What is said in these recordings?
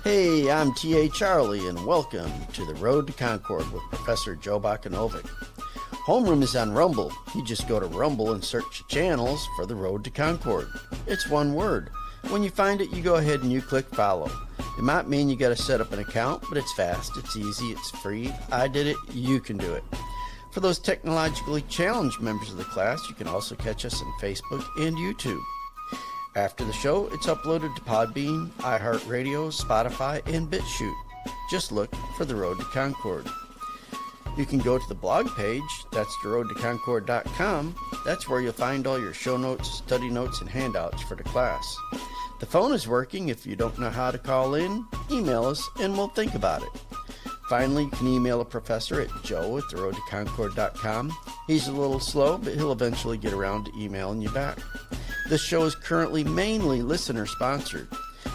Hey, I'm T.A. Charlie, and welcome to The Road to Concord with Professor Joe Bakanovic. Homeroom is on Rumble. You just go to Rumble and search the channels for The Road to Concord. It's one word. When you find it, you go ahead and you click follow. It might mean you got to set up an account, but it's fast, it's easy, it's free. I did it, you can do it. For those technologically challenged members of the class, you can also catch us on Facebook and YouTube. After the show, it's uploaded to Podbean, iHeartRadio, Spotify, and BitChute. Just look for The Road to Concord. You can go to the blog page, that's theroadtoconcord.com. That's where you'll find all your show notes, study notes, and handouts for the class. The phone is working. If you don't know how to call in, email us and we'll think about it. Finally, you can email a professor at joe@theroadtoconcord.com. He's a little slow, but he'll eventually get around to emailing you back. This show is currently mainly listener-sponsored.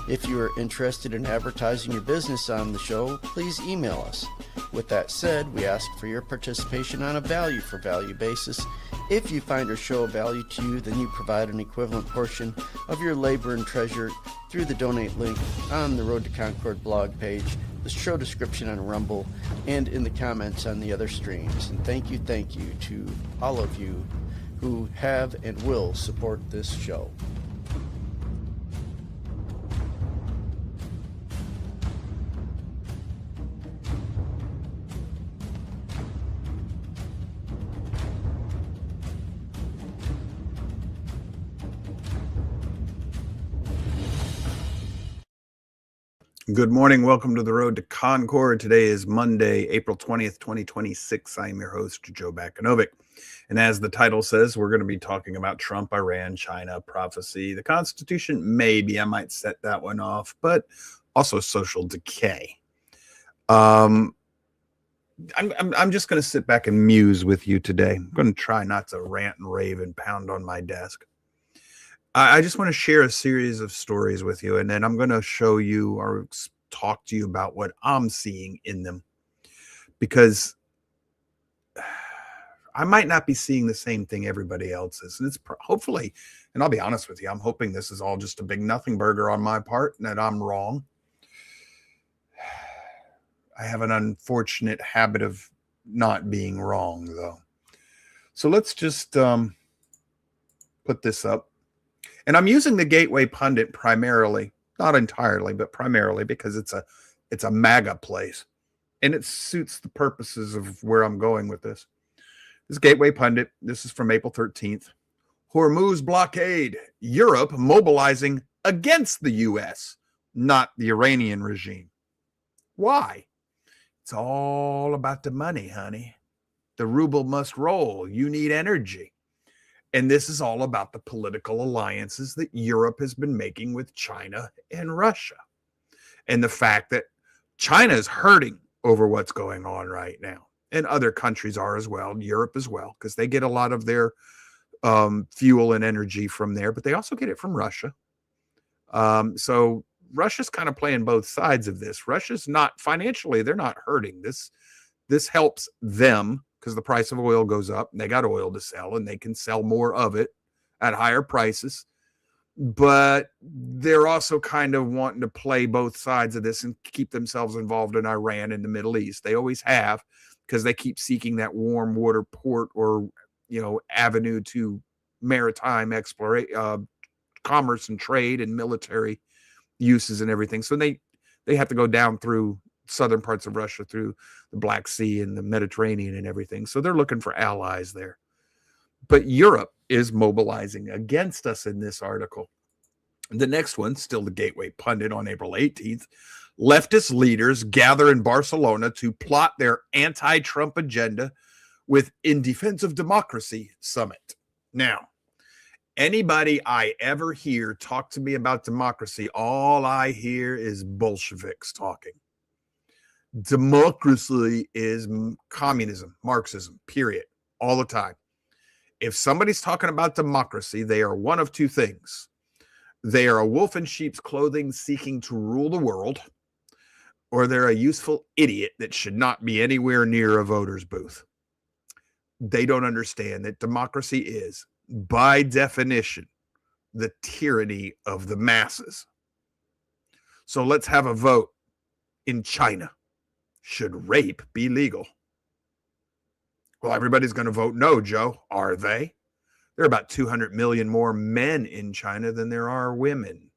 If you are interested in advertising your business on the show, please email us. With that said, we ask for your participation on a value-for-value basis. If you find our show of value to you, then you provide an equivalent portion of your labor and treasure through the donate link on the Road to Concord blog page, the show description on Rumble, and in the comments on the other streams. And thank you to all of you who have and will support this show. Good morning. Welcome to the Road to Concord. Today is Monday, April 20th, 2026. I am your host, Joe Bakanovic. And as the title says, we're going to be talking about Trump, Iran, China, prophecy, the Constitution. Maybe I might set that one off, but also social decay. I'm just going to sit back and muse with you today. I'm going to try not to rant and rave and pound on my desk. I just want to share a series of stories with you, and then I'm going to show you or talk to you about what I'm seeing in them, because I might not be seeing the same thing everybody else is. And it's hopefully, and I'll be honest with you, I'm hoping this is all just a big nothing burger on my part and that I'm wrong. I have an unfortunate habit of not being wrong, though. So let's just put this up. And I'm using the Gateway Pundit primarily, not entirely, but primarily because it's a MAGA place. And it suits the purposes of where I'm going with this. This Gateway Pundit, this is from April 13th. Hormuz blockade, Europe mobilizing against the U.S., not the Iranian regime. Why? It's all about the money, honey. The ruble must roll. You need energy. And this is all about the political alliances that Europe has been making with China and Russia. And the fact that China is hurting over what's going on right now. And other countries are as well, Europe as well, because they get a lot of their fuel and energy from there, but they also get it from Russia. So Russia's kind of playing both sides of this. Russia's not financially, they're not hurting. This helps them because the price of oil goes up and they got oil to sell and they can sell more of it at higher prices. But they're also kind of wanting to play both sides of this and keep themselves involved in Iran and the Middle East. They always have, because they keep seeking that warm water port or, avenue to maritime exploration, commerce and trade and military uses and everything. So they have to go down through southern parts of Russia, through the Black Sea and the Mediterranean and everything. So they're looking for allies there. But Europe is mobilizing against us in this article. The next one, still the Gateway Pundit on April 18th. Leftist leaders gather in Barcelona to plot their anti-Trump agenda with In Defense of Democracy summit. Now, anybody I ever hear talk to me about democracy, all I hear is Bolsheviks talking. Democracy is communism, Marxism, period, all the time. If somebody's talking about democracy, they are one of two things. They are a wolf in sheep's clothing seeking to rule the world, or they're a useful idiot that should not be anywhere near a voter's booth. They don't understand that democracy is, by definition, the tyranny of the masses. So let's have a vote. in China? Should rape be legal? Well, everybody's going to vote no, Joe. Are they? There are about 200 million more men in China than there are women.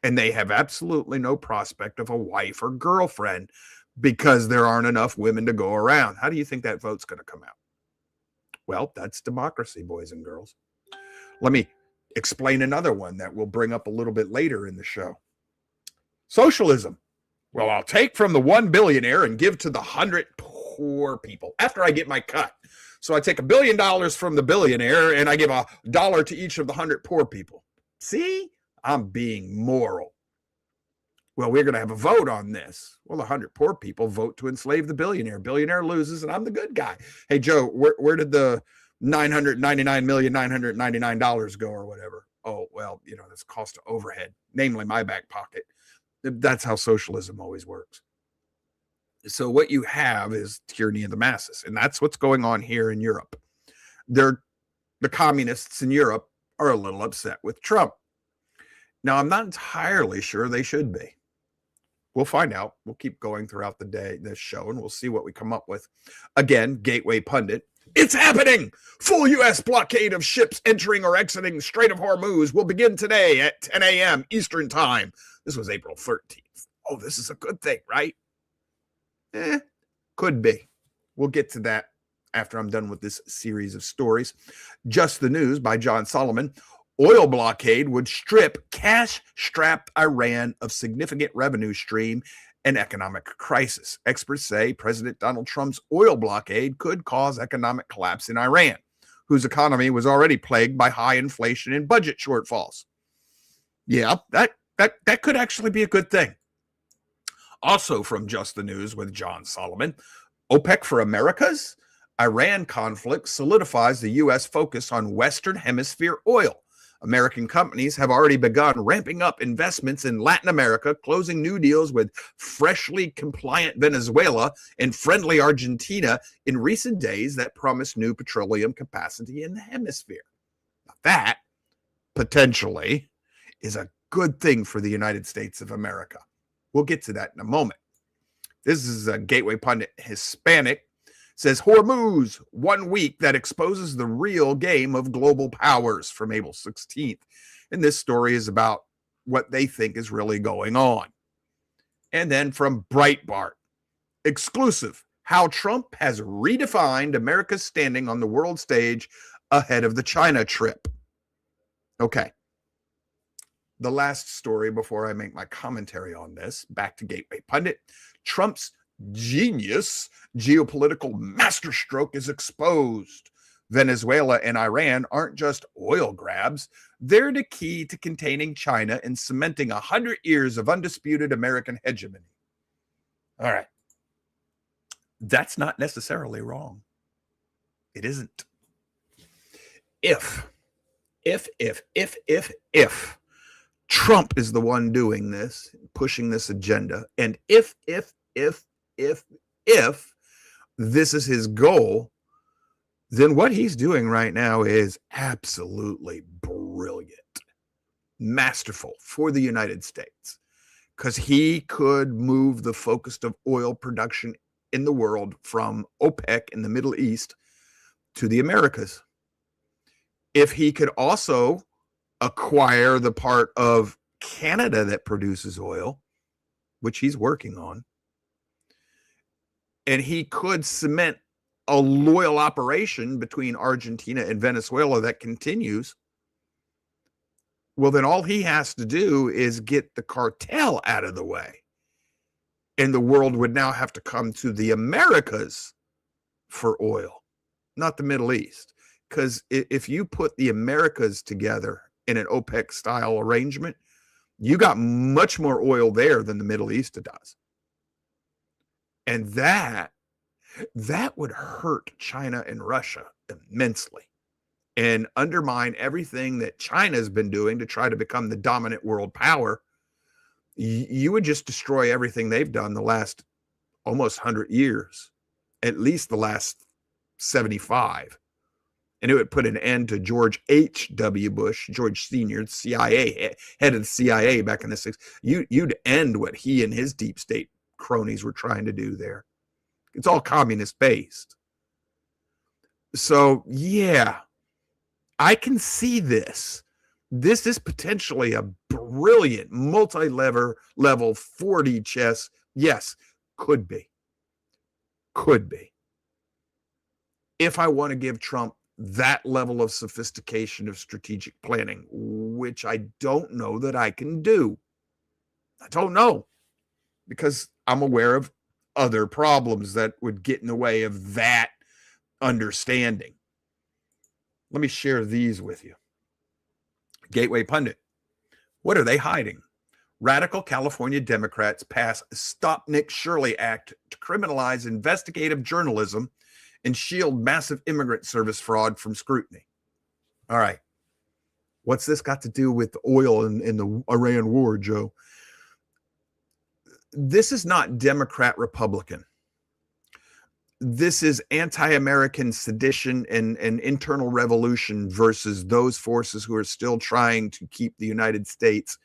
And they have absolutely no prospect of a wife or girlfriend because there aren't enough women to go around. How do you think that vote's going to come out? Well, that's democracy, boys and girls. Let me explain another one that we'll bring up a little bit later in the show. Socialism. Well, I'll take from the 1 billionaire and give to the 100 poor people after I get my cut. So I take $1 billion from the billionaire and I give $1 to each of the 100 poor people. See, I'm being moral. Well, we're going to have a vote on this. Well, the 100 poor people vote to enslave the billionaire. Billionaire loses and I'm the good guy. Hey, Joe, where did the $999,999 go or whatever? Oh, well, that's cost of overhead, namely my back pocket. That's how socialism always works. So what you have is tyranny of the masses, and that's what's going on here in Europe. The communists in Europe are a little upset with Trump. Now, I'm not entirely sure they should be. We'll find out. We'll keep going throughout the day, this show, and we'll see what we come up with. Again, Gateway Pundit. It's happening! Full U.S. blockade of ships entering or exiting Strait of Hormuz will begin today at 10 a.m. Eastern Time. This was April 13th. Oh, this is a good thing, right? Could be. We'll get to that after I'm done with this series of stories. Just the News by John Solomon. Oil blockade would strip cash-strapped Iran of significant revenue stream and economic crisis. Experts say President Donald Trump's oil blockade could cause economic collapse in Iran, whose economy was already plagued by high inflation and budget shortfalls. Yeah, that could actually be a good thing. Also from Just the News with John Solomon, OPEC for Americas? Iran conflict solidifies the U.S. focus on Western Hemisphere oil. American companies have already begun ramping up investments in Latin America, closing new deals with freshly compliant Venezuela and friendly Argentina in recent days that promise new petroleum capacity in the hemisphere. Now that, potentially, is a good thing for the United States of America. We'll get to that in a moment. This is a Gateway Pundit Hispanic. Says Hormuz, 1 week that exposes the real game of global powers, from April 16th. And this story is about what they think is really going on. And then from Breitbart, exclusive, how Trump has redefined America's standing on the world stage ahead of the China trip. Okay. The last story before I make my commentary on this, back to Gateway Pundit. Trump's genius geopolitical masterstroke is exposed. Venezuela and Iran aren't just oil grabs. They're the key to containing China and cementing 100 years of undisputed American hegemony. All right. That's not necessarily wrong. It isn't. If Trump is the one doing this, pushing this agenda, and if this is his goal, then what he's doing right now is absolutely brilliant, masterful for the United States, because he could move the focus of oil production in the world from OPEC in the Middle East to the Americas. If he could also acquire the part of Canada that produces oil, which he's working on, and he could cement a loyal operation between Argentina and Venezuela that continues, well, then all he has to do is get the cartel out of the way. And the world would now have to come to the Americas for oil, not the Middle East. Because if you put the Americas together in an OPEC-style arrangement, you got much more oil there than the Middle East does. And that would hurt China and Russia immensely and undermine everything that China's been doing to try to become the dominant world power. You would just destroy everything they've done the last almost 100 years, at least the last 75. And it would put an end to George H.W. Bush, George Sr., CIA, head of the CIA back in the 60s. You'd end what he and his deep state cronies were trying to do there. It's all communist based. So, yeah, I can see this. This is potentially a brilliant multi-level 4D chess. Yes, could be. Could be. If I want to give Trump that level of sophistication of strategic planning, which I don't know that I can do. I don't know, because I'm aware of other problems that would get in the way of that understanding. Let me share these with you. Gateway Pundit. What are they hiding? Radical California Democrats pass Stop Nick Shirley Act to criminalize investigative journalism and shield massive immigrant service fraud from scrutiny. All right. What's this got to do with oil and the Iran war, Joe? This is not Democrat Republican. This is anti-American sedition and internal revolution versus those forces who are still trying to keep the United States,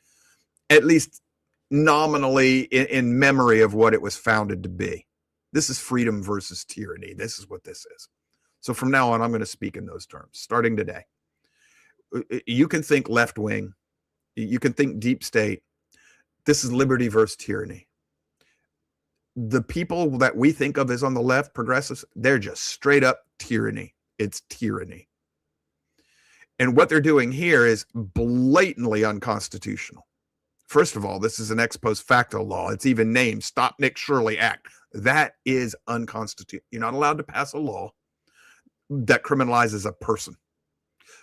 at least nominally, in memory of what it was founded to be. This is freedom versus tyranny. This is what this is. So from now on, I'm going to speak in those terms, starting today. You can think left wing. You can think deep state. This is liberty versus tyranny. The people that we think of as on the left, progressives, they're just straight up tyranny. It's tyranny. And what they're doing here is blatantly unconstitutional. First of all, this is an ex post facto law. It's even named Stop Nick Shirley Act. That is unconstitutional. You're not allowed to pass a law that criminalizes a person.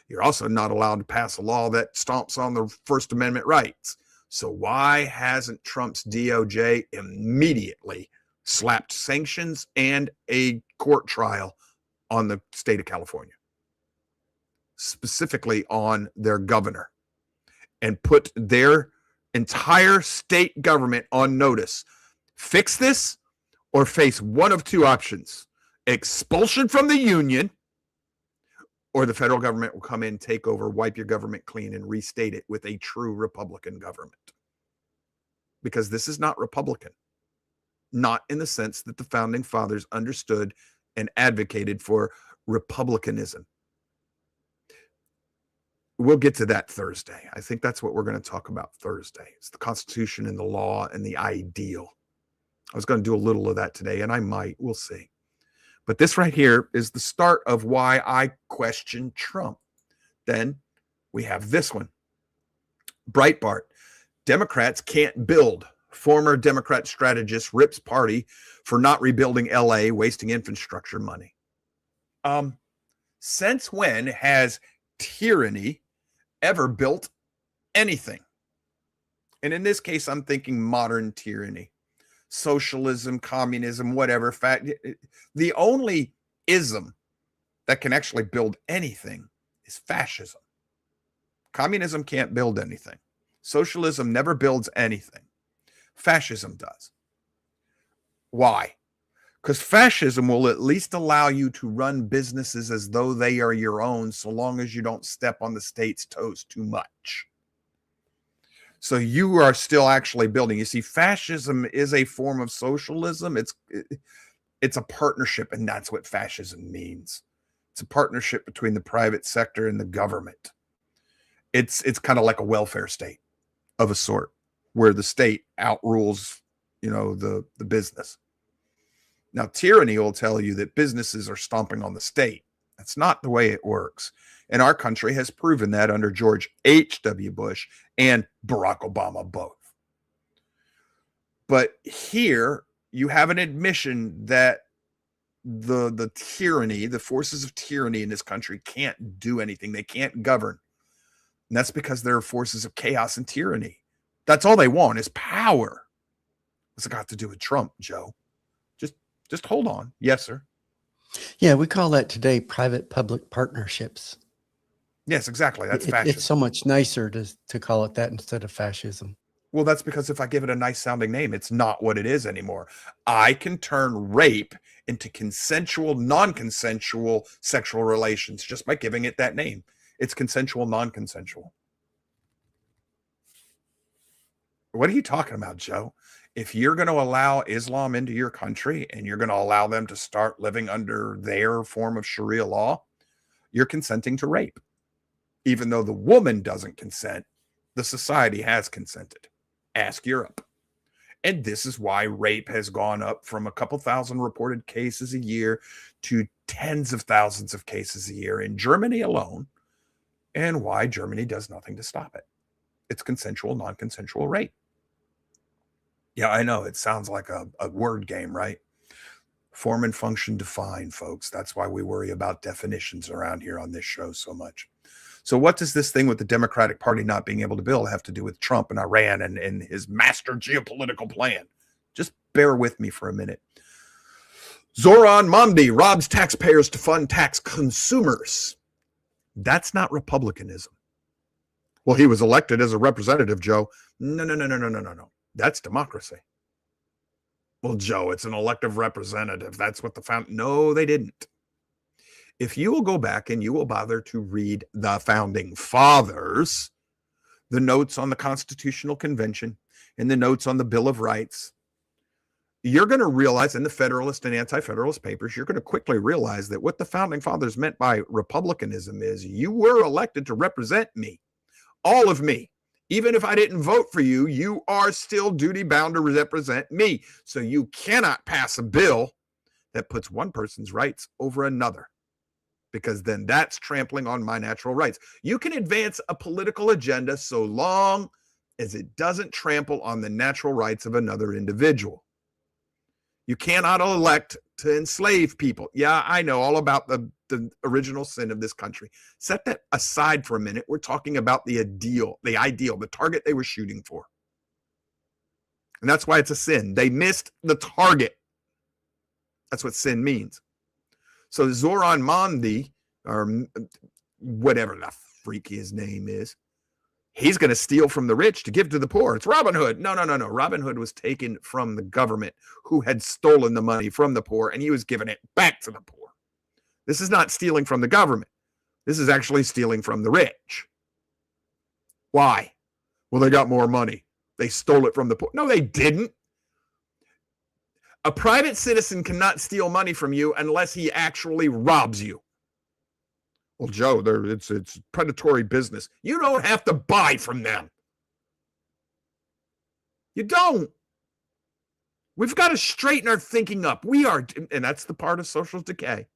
You're also not allowed to pass a law that stomps on the First Amendment rights. So why hasn't Trump's DOJ immediately slapped sanctions and a court trial on the state of California, specifically on their governor, and put their entire state government on notice? Fix this or face one of two options: expulsion from the union, or the federal government will come in, take over, wipe your government clean, and restate it with a true Republican government. Because this is not Republican. Not in the sense that the founding fathers understood and advocated for republicanism. We'll get to that Thursday. I think that's what we're going to talk about Thursday. It's the Constitution and the law and the ideal. I was going to do a little of that today, and I might. We'll see. But this right here is the start of why I question Trump. Then we have this one. Breitbart. Democrats can't build. Former Democrat strategist rips party for not rebuilding LA, wasting infrastructure money. Since when has tyranny ever built anything? And in this case, I'm thinking modern tyranny. Socialism, communism, whatever. Fact, the only ism that can actually build anything is fascism. Communism can't build anything. Socialism never builds anything. Fascism does. Why? Because fascism will at least allow you to run businesses as though they are your own, so long as you don't step on the state's toes too much. So you are still actually building. You see, fascism is a form of socialism. It's a partnership, and that's what fascism means. It's a partnership between the private sector and the government. It's kind of like a welfare state of a sort, where the state outrules, the business. Now, tyranny will tell you that businesses are stomping on the state. That's not the way it works. And our country has proven that under George H.W. Bush and Barack Obama both. But here you have an admission that the tyranny, the forces of tyranny in this country can't do anything. They can't govern. And that's because there are forces of chaos and tyranny. That's all they want is power. What's it got to do with Trump, Joe? Just hold on. Yes, sir. Yeah, we call that today private-public partnerships. Yes, exactly. That's fascism. It's so much nicer to call it that instead of fascism. Well, that's because if I give it a nice sounding name, it's not what it is anymore. I can turn rape into consensual, non-consensual sexual relations just by giving it that name. It's consensual, non-consensual. What are you talking about, Joe? If you're going to allow Islam into your country and you're going to allow them to start living under their form of Sharia law, you're consenting to rape. Even though the woman doesn't consent, the society has consented. Ask Europe. And this is why rape has gone up from a couple thousand reported cases a year to tens of thousands of cases a year in Germany alone, and why Germany does nothing to stop it. It's consensual, non-consensual rape. Yeah, I know. It sounds like a word game, right? Form and function define, folks. That's why we worry about definitions around here on this show so much. So what does this thing with the Democratic Party not being able to build have to do with Trump and Iran and his master geopolitical plan? Just bear with me for a minute. Zoran Mamdi robs taxpayers to fund tax consumers. That's not republicanism. Well, he was elected as a representative, Joe. No. That's democracy. Well, Joe, it's an elective representative. That's what the No, they didn't. If you will go back and you will bother to read the founding fathers, the notes on the Constitutional Convention and the notes on the Bill of Rights, you're going to realize in the Federalist and Anti-Federalist papers, you're going to quickly realize that what the founding fathers meant by republicanism is you were elected to represent me, all of me. Even if I didn't vote for you, you are still duty bound to represent me. So you cannot pass a bill that puts one person's rights over another, because then that's trampling on my natural rights. You can advance a political agenda so long as it doesn't trample on the natural rights of another individual. You cannot elect to enslave people. Yeah, I know all about the original sin of this country. Set that aside for a minute. We're talking about the ideal, the target they were shooting for. And that's why it's a sin. They missed the target. That's what sin means. So Zoran Mamdi, or whatever the freak his name is, he's going to steal from the rich to give to the poor. It's Robin Hood. No. Robin Hood was taken from the government, who had stolen the money from the poor, and he was giving it back to the poor. This is not stealing from the government. This is actually stealing from the rich. Why? Well, they got more money. They stole it from the poor. No, they didn't. A private citizen cannot steal money from you unless he actually robs you. Well, Joe, it's predatory business. You don't have to buy from them. You don't. We've got to straighten our thinking up. And that's the part of social decay.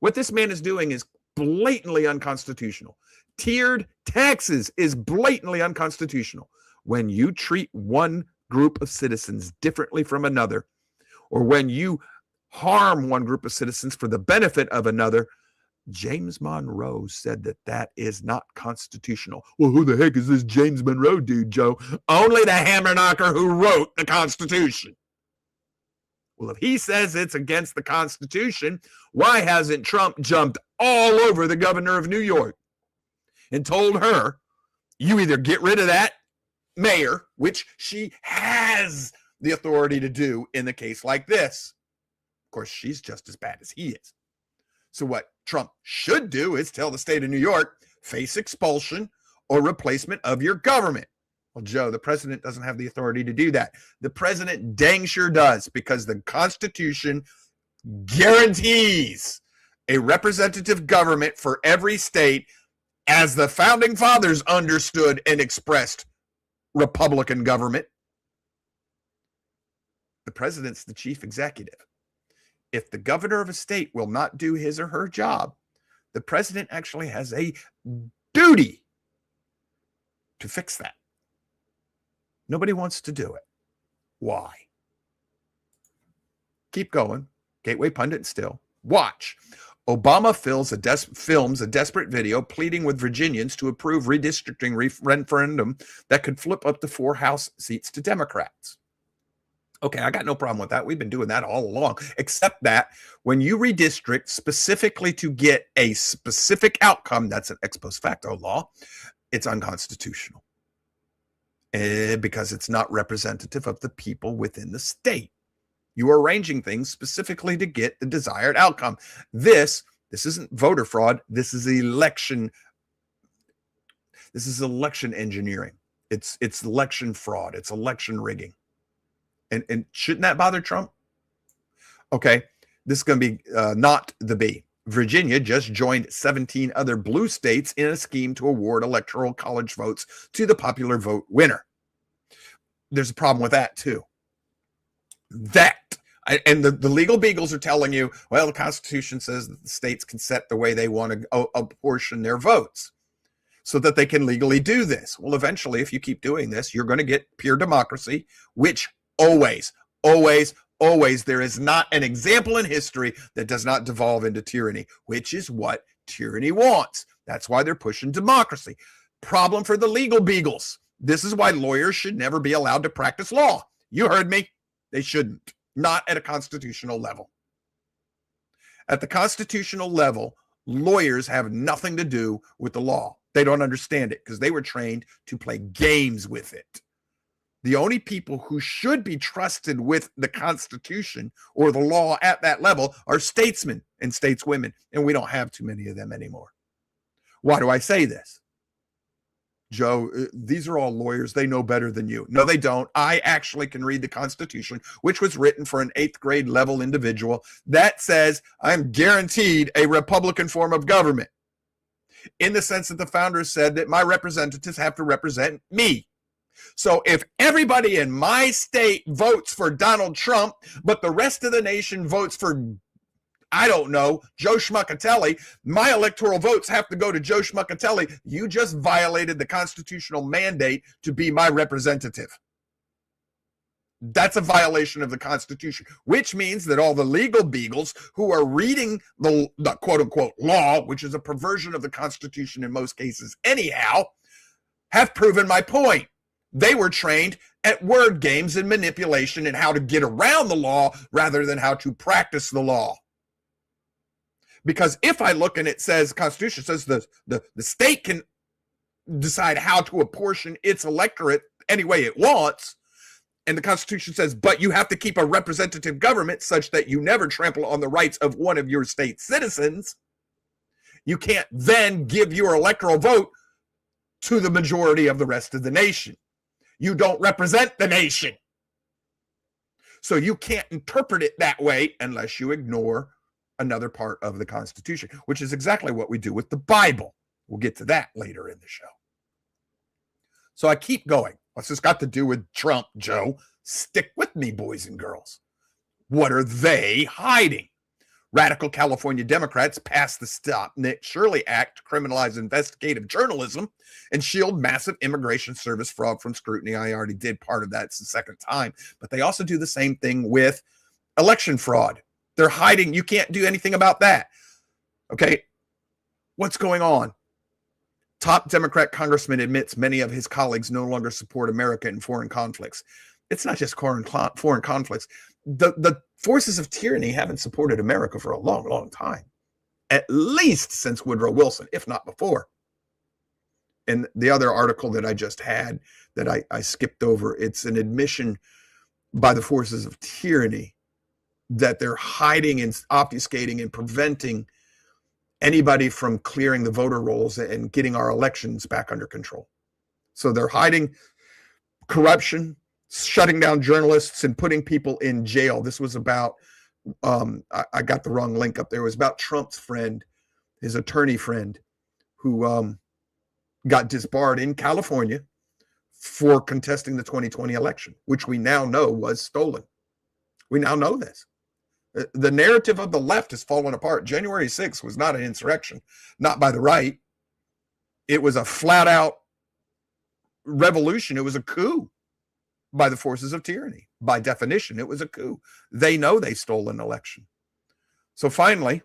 What this man is doing is blatantly unconstitutional. Tiered taxes is blatantly unconstitutional. When you treat one group of citizens differently from another, or when you harm one group of citizens for the benefit of another, James Monroe said that is not constitutional. Well, who the heck is this James Monroe dude, Joe? Only the hammer knocker who wrote the Constitution. Well, if he says it's against the Constitution, why hasn't Trump jumped all over the governor of New York and told her, you either get rid of that mayor, which she has the authority to do in the case like this. Of course, she's just as bad as he is. So what Trump should do is tell the state of New York, face expulsion or replacement of your government. Well, Joe, the president doesn't have the authority to do that. The president dang sure does, because the Constitution guarantees a representative government for every state, as the founding fathers understood and expressed Republican government. The president's the chief executive. If the governor of a state will not do his or her job, the president actually has a duty to fix that. Nobody wants to do it. Why? Keep going. Gateway Pundit still. Watch. Obama films a desperate video pleading with Virginians to approve redistricting referendum that could flip up to 4 House seats to Democrats. Okay, I got no problem with that. We've been doing that all along, except that when you redistrict specifically to get a specific outcome, that's an ex post facto law, it's unconstitutional. Because it's not representative of the people within the state. You are arranging things specifically to get the desired outcome. This isn't voter fraud. This is election engineering. It's election fraud. It's election rigging. And shouldn't that bother Trump? Okay, this is going to be not the B. Virginia just joined 17 other blue states in a scheme to award electoral college votes to the popular vote winner. There's a problem with that, too. And the legal beagles are telling you, well, the Constitution says that the states can set the way they want to apportion their votes so that they can legally do this. Well, eventually, if you keep doing this, you're going to get pure democracy, which always, there is not an example in history that does not devolve into tyranny, which is what tyranny wants. That's why they're pushing democracy. Problem for the legal beagles. This is why lawyers should never be allowed to practice law. You heard me. They shouldn't. Not at a constitutional level. At the constitutional level, lawyers have nothing to do with the law. They don't understand it because they were trained to play games with it. The only people who should be trusted with the Constitution or the law at that level are statesmen and stateswomen, and we don't have too many of them anymore. Why do I say this? Joe, these are all lawyers. They know better than you. No, they don't. I actually can read the Constitution, which was written for an 8th grade level individual that says I'm guaranteed a Republican form of government in the sense that the founders said that my representatives have to represent me. So if everybody in my state votes for Donald Trump, but the rest of the nation votes for, I don't know, Joe Schmuckatelli, my electoral votes have to go to Joe Schmuckatelli. You just violated the constitutional mandate to be my representative. That's a violation of the Constitution, which means that all the legal beagles who are reading the quote-unquote law, which is a perversion of the Constitution in most cases anyhow, have proven my point. They were trained at word games and manipulation and how to get around the law rather than how to practice the law. Because if I look and it says, Constitution says the state can decide how to apportion its electorate any way it wants, and the Constitution says, but you have to keep a representative government such that you never trample on the rights of one of your state citizens, you can't then give your electoral vote to the majority of the rest of the nation. You don't represent the nation. So you can't interpret it that way unless you ignore another part of the Constitution, which is exactly what we do with the Bible. We'll get to that later in the show. So I keep going. What's this got to do with Trump, Joe? Stick with me, boys and girls. What are they hiding? Radical California Democrats passed the Stop Nick Shirley Act to criminalize investigative journalism and shield massive immigration service fraud from scrutiny. I already did part of that. It's the second time. But they also do the same thing with election fraud. They're hiding. You can't do anything about that. Okay, what's going on? Top Democrat congressman admits many of his colleagues no longer support America in foreign conflicts. It's not just foreign conflicts. The forces of tyranny haven't supported America for a long, long time, at least since Woodrow Wilson, if not before. And the other article that I just had that I skipped over, it's an admission by the forces of tyranny that they're hiding and obfuscating and preventing anybody from clearing the voter rolls and getting our elections back under control. So they're hiding corruption, shutting down journalists, and putting people in jail. This was about, I got the wrong link up there. It was about Trump's friend, his attorney friend, who got disbarred in California for contesting the 2020 election, which we now know was stolen. We now know this. The narrative of the left has fallen apart. January 6th was not an insurrection, not by the right. It was a flat out revolution. It was a coup by the forces of tyranny. By definition, it was a coup. They know they stole an election. So finally,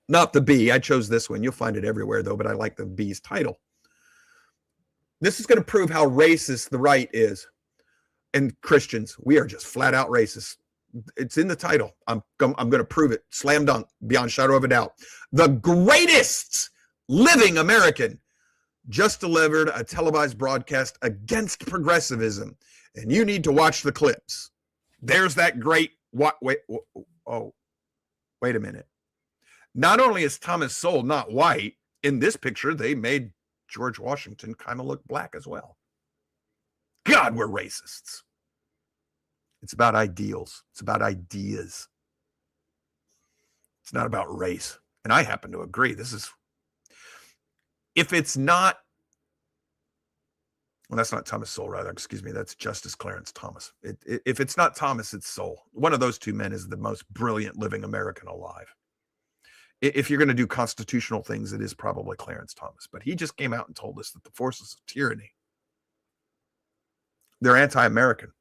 not the B, I chose this one. You'll find it everywhere though, but I like the B's title. This is going to prove how racist the right is. And Christians, we are just flat out racist. It's in the title. I'm going to prove it. Slam dunk, beyond shadow of a doubt. The greatest living American just delivered a televised broadcast against progressivism. And you need to watch the clips. There's that great, wait a minute. Not only is Thomas Sowell not white, in this picture, they made George Washington kind of look black as well. God, we're racists. It's about ideals. It's about ideas. It's not about race. And I happen to agree. If it's not, well, that's not Thomas Sowell, rather. Excuse me. That's Justice Clarence Thomas. If it's not Thomas, it's Sowell. One of those two men is the most brilliant living American alive. If you're going to do constitutional things, it is probably Clarence Thomas. But he just came out and told us that the forces of tyranny, they're anti-American.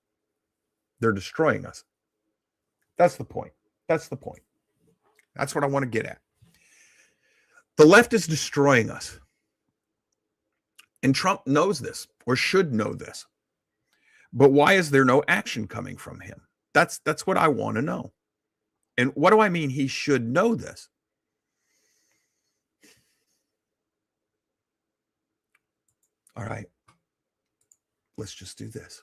They're destroying us. That's the point. That's the point. That's what I want to get at. The left is destroying us. And Trump knows this, or should know this. But why is there no action coming from him? That's what I want to know. And what do I mean he should know this? All right. Let's just do this.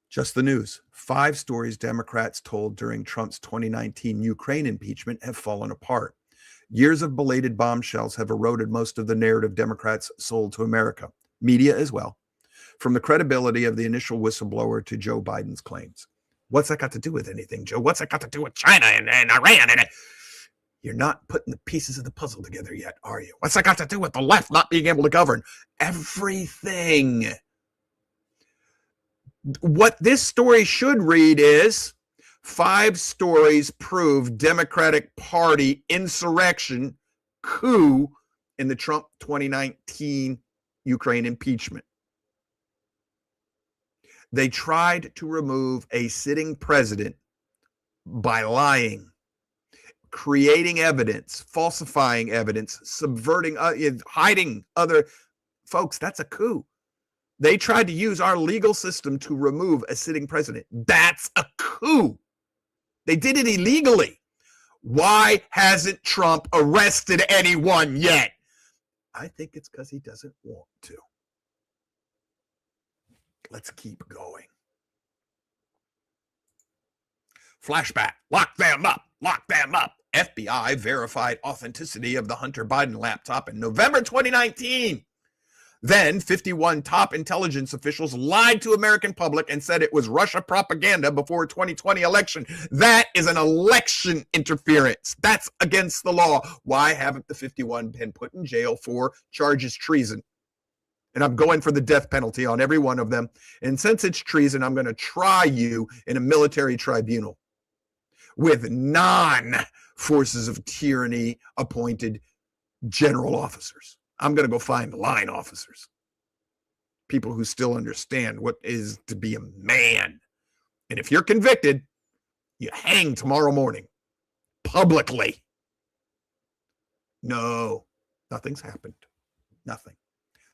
Just the news. 5 stories Democrats told during Trump's 2019 Ukraine impeachment have fallen apart. Years of belated bombshells have eroded most of the narrative Democrats sold to America, media as well, from the credibility of the initial whistleblower to Joe Biden's claims. What's that got to do with anything, Joe? What's that got to do with China and Iran? You're not putting the pieces of the puzzle together yet, are you? What's that got to do with the left not being able to govern? Everything. What this story should read is 5 stories prove Democratic Party insurrection coup in the Trump 2019 Ukraine impeachment. They tried to remove a sitting president by lying, creating evidence, falsifying evidence, subverting, hiding other folks. That's a coup. They tried to use our legal system to remove a sitting president. That's a coup. They did it illegally. Why hasn't Trump arrested anyone yet? I think it's because he doesn't want to. Let's keep going. Flashback. Lock them up. Lock them up. FBI verified authenticity of the Hunter Biden laptop in November 2019. Then 51 top intelligence officials lied to American public and said it was Russia propaganda before 2020 election. That is an election interference. That's against the law. Why haven't the 51 been put in jail for charges treason? And I'm going for the death penalty on every one of them. And since it's treason, I'm going to try you in a military tribunal with non-forces of tyranny appointed general officers. I'm going to go find line officers, people who still understand what it is to be a man. And if you're convicted, you hang tomorrow morning publicly. No, nothing's happened. Nothing.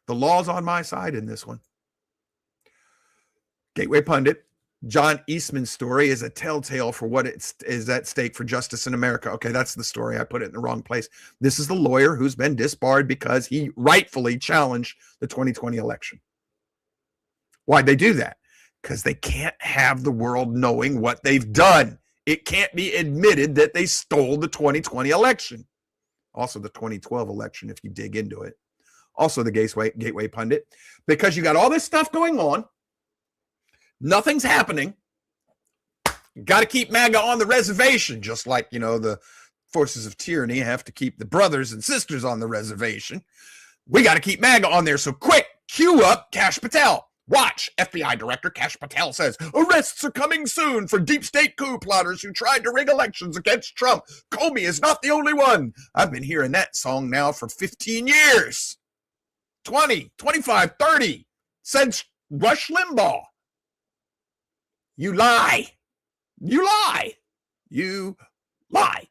The law's on my side in this one. Gateway Pundit, John Eastman's story is a telltale for what is at stake for justice in America. Okay, that's the story. I put it in the wrong place. This is the lawyer who's been disbarred because he rightfully challenged the 2020 election. Why'd they do that? Because they can't have the world knowing what they've done. It can't be admitted that they stole the 2020 election. Also the 2012 election, if you dig into it. Also the Gateway Pundit. Because you got all this stuff going on. Nothing's happening. Got to keep MAGA on the reservation, just like, the forces of tyranny have to keep the brothers and sisters on the reservation. We got to keep MAGA on there. So quick, cue up Kash Patel. Watch. FBI Director Kash Patel says, arrests are coming soon for deep state coup plotters who tried to rig elections against Trump. Comey is not the only one. I've been hearing that song now for 15 years. 20, 25, 30. Since Rush Limbaugh. You lie. You lie. You lie.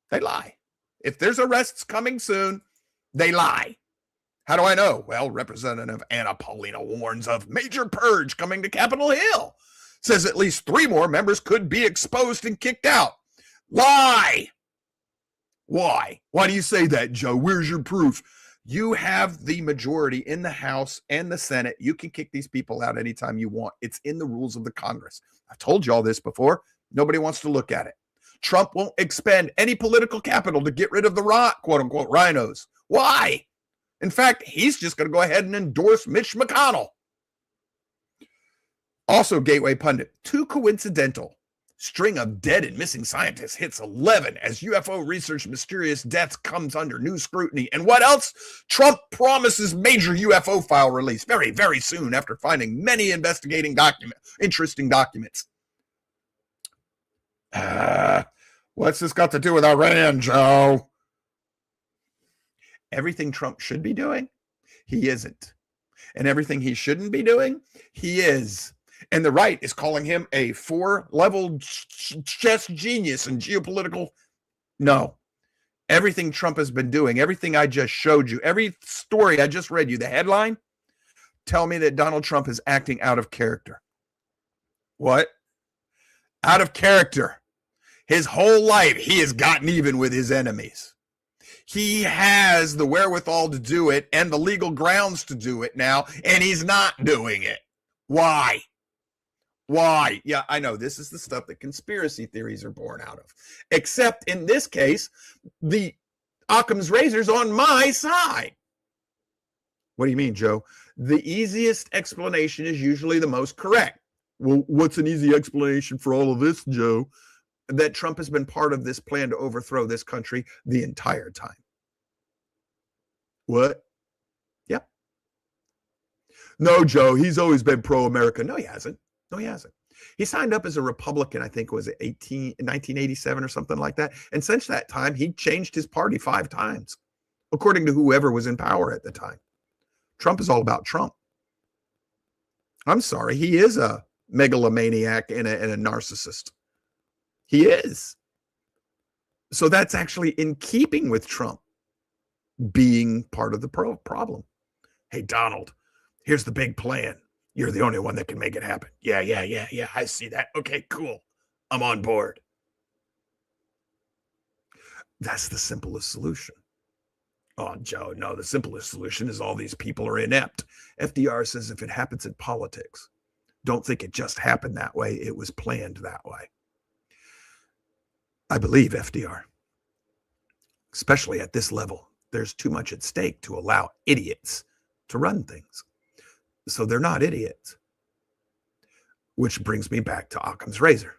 They lie. If there's arrests coming soon, they lie. How do I know? Well, Representative Anna Paulina warns of major purge coming to Capitol Hill. Says at least 3 more members could be exposed and kicked out. Lie. Why? Why do you say that, Joe? Where's your proof? You have the majority in the House and the Senate. You can kick these people out anytime you want. It's in the rules of the Congress. I've told you all this before. Nobody wants to look at it. Trump won't expend any political capital to get rid of the quote-unquote rhinos. Why? In fact, he's just going to go ahead and endorse Mitch McConnell. Also, Gateway Pundit, too coincidental. String of dead and missing scientists hits 11 as UFO research mysterious deaths comes under new scrutiny. And what else? Trump promises major UFO file release very, very soon after finding many interesting documents. What's this got to do with Iran, Joe? Everything Trump should be doing, he isn't. And everything he shouldn't be doing, he is. And the right is calling him a 4-level chess genius and geopolitical. No. Everything Trump has been doing, everything I just showed you, every story I just read you, the headline, tell me that Donald Trump is acting out of character. What? Out of character. His whole life, he has gotten even with his enemies. He has the wherewithal to do it and the legal grounds to do it now, and he's not doing it. Why? Why? Yeah, I know this is the stuff that conspiracy theories are born out of. Except in this case, the Occam's razor's on my side. What do you mean, Joe? The easiest explanation is usually the most correct. Well, what's an easy explanation for all of this, Joe? That Trump has been part of this plan to overthrow this country the entire time. What? Yep. No, Joe, he's always been pro-America. No, he hasn't. No, he hasn't. He signed up as a Republican, I think it was 1987 or something like that. And since that time, he changed his party 5 times, according to whoever was in power at the time. Trump is all about Trump. I'm sorry, he is a megalomaniac and a narcissist. He is. So that's actually in keeping with Trump being part of the problem. Hey, Donald, here's the big plan. You're the only one that can make it happen. Yeah. I see that. Okay, cool. I'm on board. That's the simplest solution. Oh, Joe, no, the simplest solution is all these people are inept. FDR says if it happens in politics, don't think it just happened that way. It was planned that way. I believe FDR, especially at this level, there's too much at stake to allow idiots to run things. So they're not idiots. Which brings me back to Occam's razor,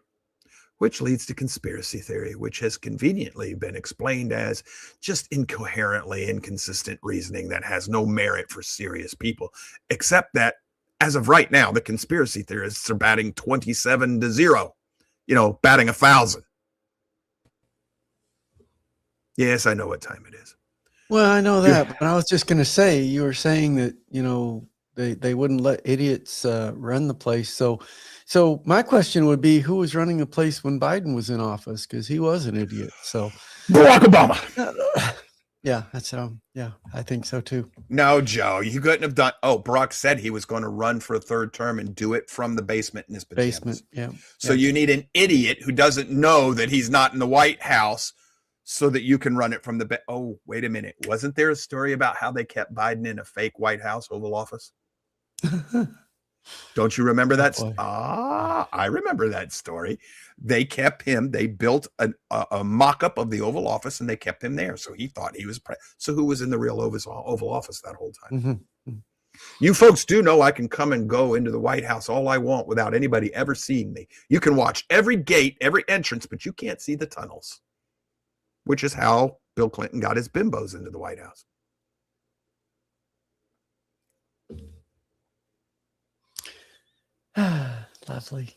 which leads to conspiracy theory, which has conveniently been explained as just incoherently inconsistent reasoning that has no merit for serious people, except that as of right now, the conspiracy theorists are batting 27-0, batting 1,000. Yes, I know what time it is. Well, I know that, but I was just going to say, you were saying that, they wouldn't let idiots run the place. So my question would be, who was running the place when Biden was in office? Because he was an idiot. So Barack Obama. Yeah, I think so too. No, Joe, you couldn't have done. Oh, Barack said he was going to run for a 3rd term and do it from the basement in his pajamas. Basement, yeah. So you need an idiot who doesn't know that he's not in the White House so that you can run it from the oh, wait a minute. Wasn't there a story about how they kept Biden in a fake White House Oval Office? Don't you remember that? I remember that story. They kept him. They built a mock-up of the Oval Office, and they kept him there. So he thought he was so who was in the real Oval Office that whole time? Mm-hmm. You folks do know I can come and go into the White House all I want without anybody ever seeing me. You can watch every gate, every entrance, but you can't see the tunnels, which is how Bill Clinton got his bimbos into the White House. Lovely.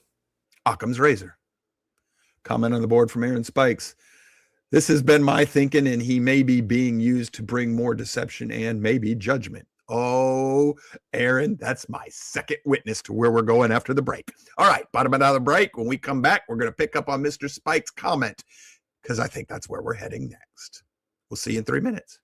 Occam's razor. Comment on the board from Aaron Spikes. This has been my thinking, and he may be being used to bring more deception and maybe judgment. Oh, Aaron, that's my second witness to where we're going after the break. All right, bottom of the break. When we come back, we're going to pick up on Mr. Spike's comment because I think that's where we're heading next. We'll see you in 3 minutes.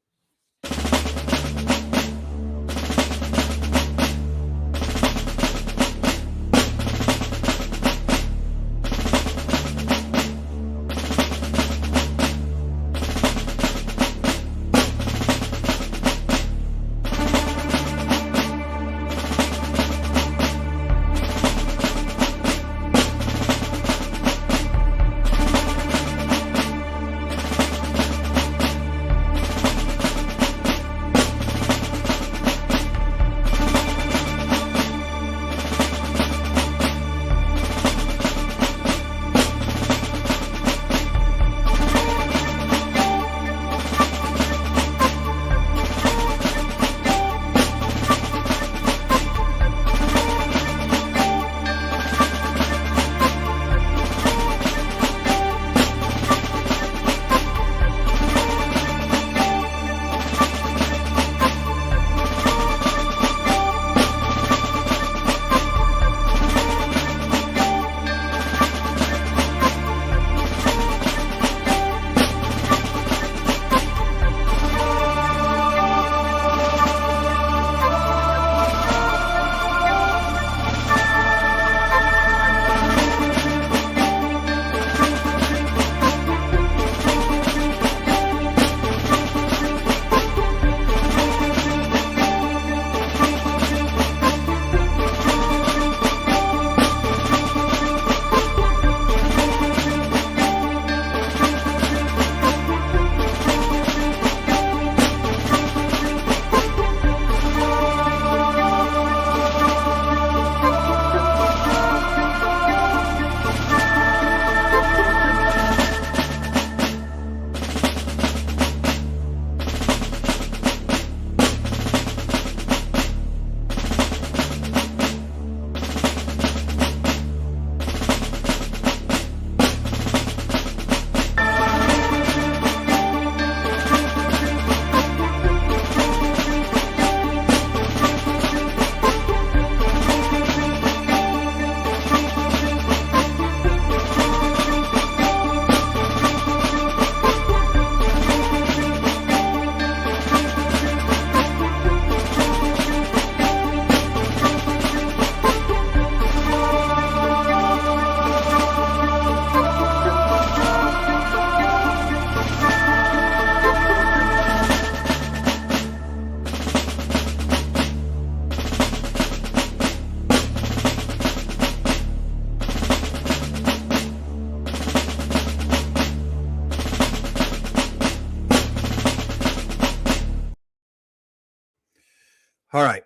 All right.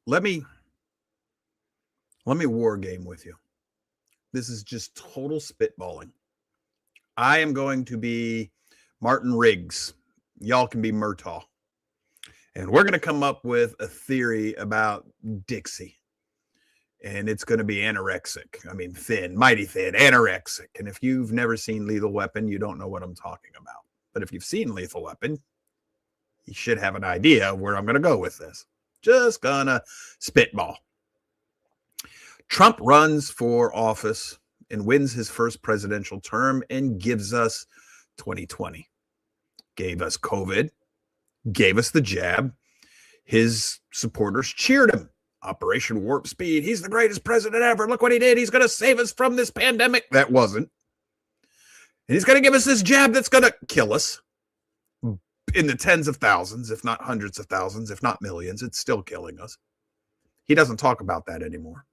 Let me war game with you. This is just total spitballing. I am going to be Martin Riggs. Y'all can be Murtaugh. And we're going to come up with a theory about Dixie. And it's going to be anorexic. I mean, thin, mighty thin, anorexic. And if you've never seen Lethal Weapon, you don't know what I'm talking about. But if you've seen Lethal Weapon, you should have an idea of where I'm going to go with this. Just gonna spitball. Trump runs for office and wins his first presidential term and gives us 2020. Gave us COVID, gave us the jab. His supporters cheered him. Operation Warp Speed. He's the greatest president ever. Look what he did. He's going to save us from this pandemic. That wasn't. And he's going to give us this jab that's going to kill us in the tens of thousands, if not hundreds of thousands, if not millions. It's still killing us. He doesn't talk about that anymore.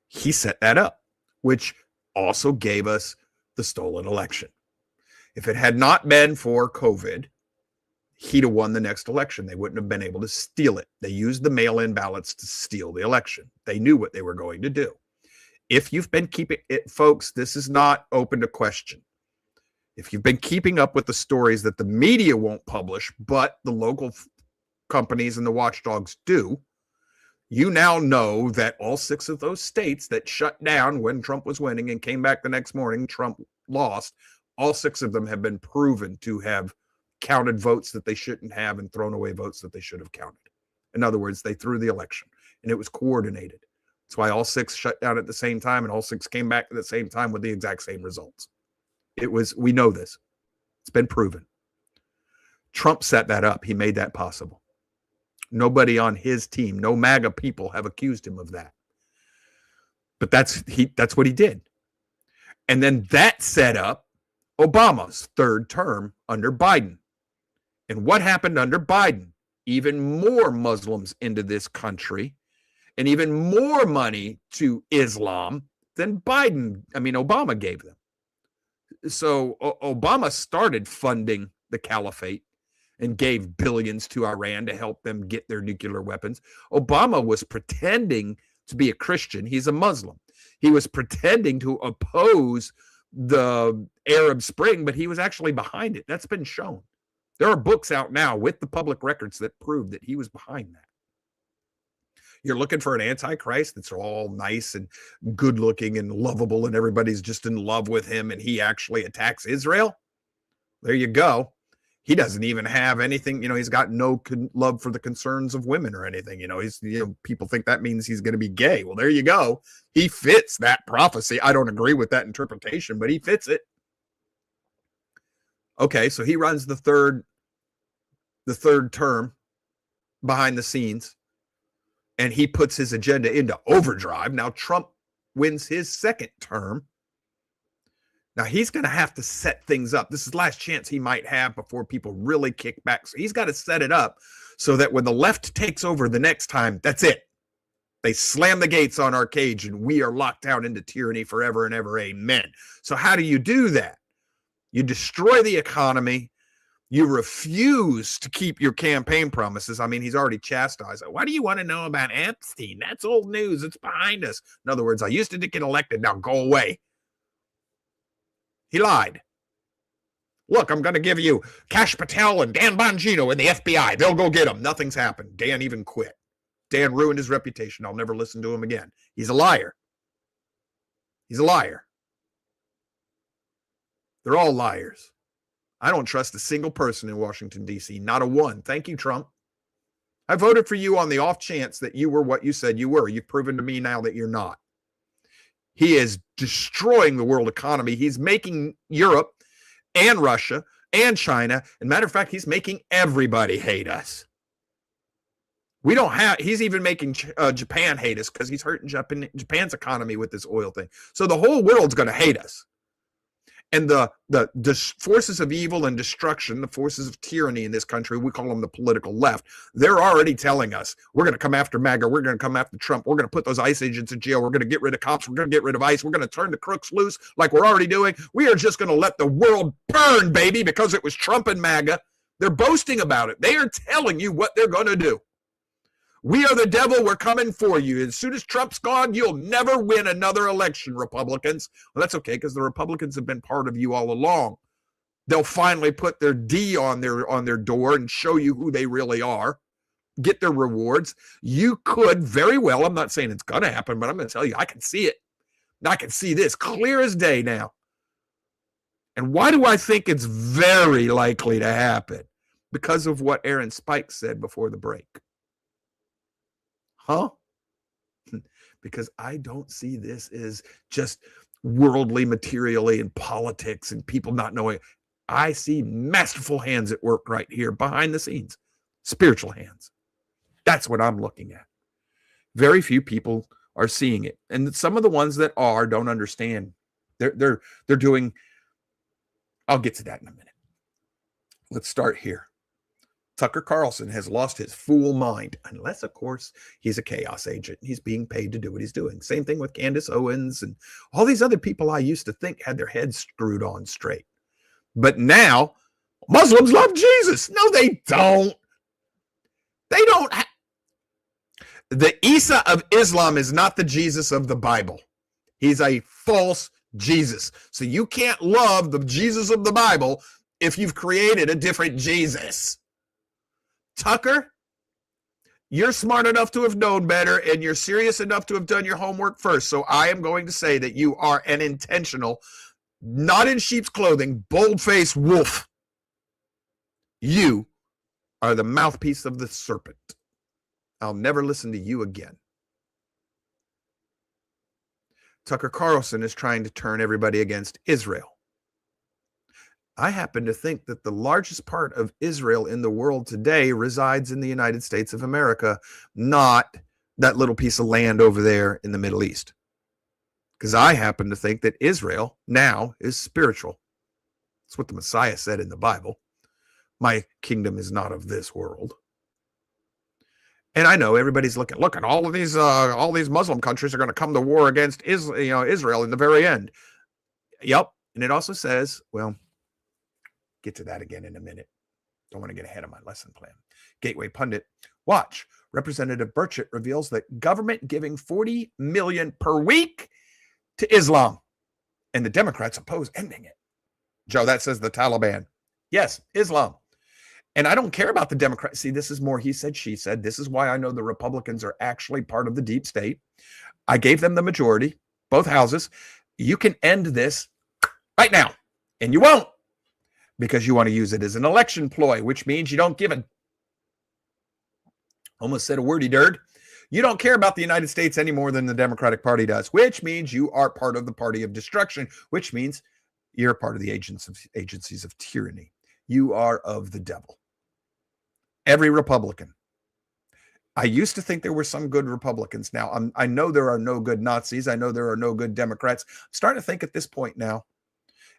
He set that up, which also gave us the stolen election. If it had not been for COVID, he'd have won the next election. They wouldn't have been able to steal it. They used the mail-in ballots to steal the election. They knew what they were going to do. If you've been keeping it, folks, this is not open to question. If you've been keeping up with the stories that the media won't publish, but the local companies and the watchdogs do, you now know that all 6 of those states that shut down when Trump was winning and came back the next morning, Trump lost, all 6 of them have been proven to have counted votes that they shouldn't have and thrown away votes that they should have counted. In other words, they threw the election and it was coordinated. That's why all 6 shut down at the same time and all 6 came back at the same time with the exact same results. We know this. It's been proven. Trump set that up. He made that possible. Nobody on his team, no MAGA people have accused him of that. But that's what he did. And then that set up Obama's 3rd term under Biden. And what happened under Biden? Even more Muslims into this country and even more money to Islam than Obama gave them. So Obama started funding the caliphate and gave billions to Iran to help them get their nuclear weapons. Obama was pretending to be a Christian. He's a Muslim. He was pretending to oppose the Arab Spring, but he was actually behind it. That's been shown. There are books out now with the public records that prove that he was behind that. You're looking for an antichrist that's all nice and good looking and lovable and everybody's just in love with him and he actually attacks Israel? There you go. He doesn't even have anything, he's got no love for the concerns of women or anything. People think that means he's going to be gay. Well, there you go. He fits that prophecy. I don't agree with that interpretation, but he fits it. Okay, so he runs the third term behind the scenes. And he puts his agenda into overdrive. Now Trump wins his 2nd term. Now he's going to have to set things up. This is the last chance he might have before people really kick back. So he's got to set it up so that when the left takes over the next time, that's it. They slam the gates on our cage and we are locked down into tyranny forever and ever. Amen. So how do you do that? You destroy the economy. You refuse to keep your campaign promises. He's already chastised. Why do you want to know about Epstein? That's old news. It's behind us. In other words, I used to get elected. Now go away. He lied. Look, I'm going to give you Kash Patel and Dan Bongino in the FBI. They'll go get him. Nothing's happened. Dan even quit. Dan ruined his reputation. I'll never listen to him again. He's a liar. He's a liar. They're all liars. I don't trust a single person in Washington, D.C. Not a one. Thank you, Trump. I voted for you on the off chance that you were what you said you were. You've proven to me now that you're not. He is destroying the world economy. He's making Europe and Russia and China. And matter of fact, he's making everybody hate us. He's even making Japan hate us because he's hurting Japan's economy with this oil thing. So the whole world's going to hate us. And the forces of evil and destruction, the forces of tyranny in this country, we call them the political left. They're already telling us, we're going to come after MAGA. We're going to come after Trump. We're going to put those ICE agents in jail. We're going to get rid of cops. We're going to get rid of ICE. We're going to turn the crooks loose like we're already doing. We are just going to let the world burn, baby, because it was Trump and MAGA. They're boasting about it. They are telling you what they're going to do. We are the devil. We're coming for you. As soon as Trump's gone, you'll never win another election, Republicans. Well, that's okay, because the Republicans have been part of you all along. They'll finally put their D on their door and show you who they really are, get their rewards. You could very well, I'm not saying it's going to happen, but I'm going to tell you, I can see it. I can see this clear as day now. And why do I think it's very likely to happen? Because of what Aaron Spike said before the break. Huh? Because I don't see this as just worldly, materially, and politics and people not knowing. I see masterful hands at work right here behind the scenes, spiritual hands. That's what I'm looking at. Very few people are seeing it, and some of the ones that are don't understand. They're doing. I'll get to that in a minute. Let's start here. Tucker Carlson has lost his fool mind, unless, of course, he's a chaos agent. He's being paid to do what he's doing. Same thing with Candace Owens and all these other people I used to think had their heads screwed on straight. But now, Muslims love Jesus. No, they don't. They don't. The Isa of Islam is not the Jesus of the Bible. He's a false Jesus. So you can't love the Jesus of the Bible if you've created a different Jesus. Tucker, you're smart enough to have known better, and you're serious enough to have done your homework first. So I am going to say that you are an intentional, not in sheep's clothing, bold-faced wolf. You are the mouthpiece of the serpent. I'll never listen to you again. Tucker Carlson is trying to turn everybody against Israel. I happen to think that the largest part of Israel in the world today resides in the United States of America, not that little piece of land over there in the Middle East. Because I happen to think that Israel now is spiritual. That's what the Messiah said in the Bible. My kingdom is not of this world. And I know everybody's looking, look at all these Muslim countries are going to come to war against Israel in the very end. Yep. And it also says, well, get to that again in a minute. Don't want to get ahead of my lesson plan. Gateway Pundit, watch. Representative Burchett reveals that government giving $40 million per week to Islam, and the Democrats oppose ending it. Joe, that says the Taliban. Yes, Islam. And I don't care about the Democrats. See, this is more he said, she said. This is why I know the Republicans are actually part of the deep state. I gave them the majority, both houses. You can end this right now, and you won't, because you want to use it as an election ploy, which means you don't give a, almost said a wordy dirt. You don't care about the United States any more than the Democratic Party does, which means you are part of the party of destruction, which means you're part of the agencies of tyranny. You are of the devil. Every Republican. I used to think there were some good Republicans. Now, I know there are no good Nazis. I know there are no good Democrats. I'm starting to think at this point now,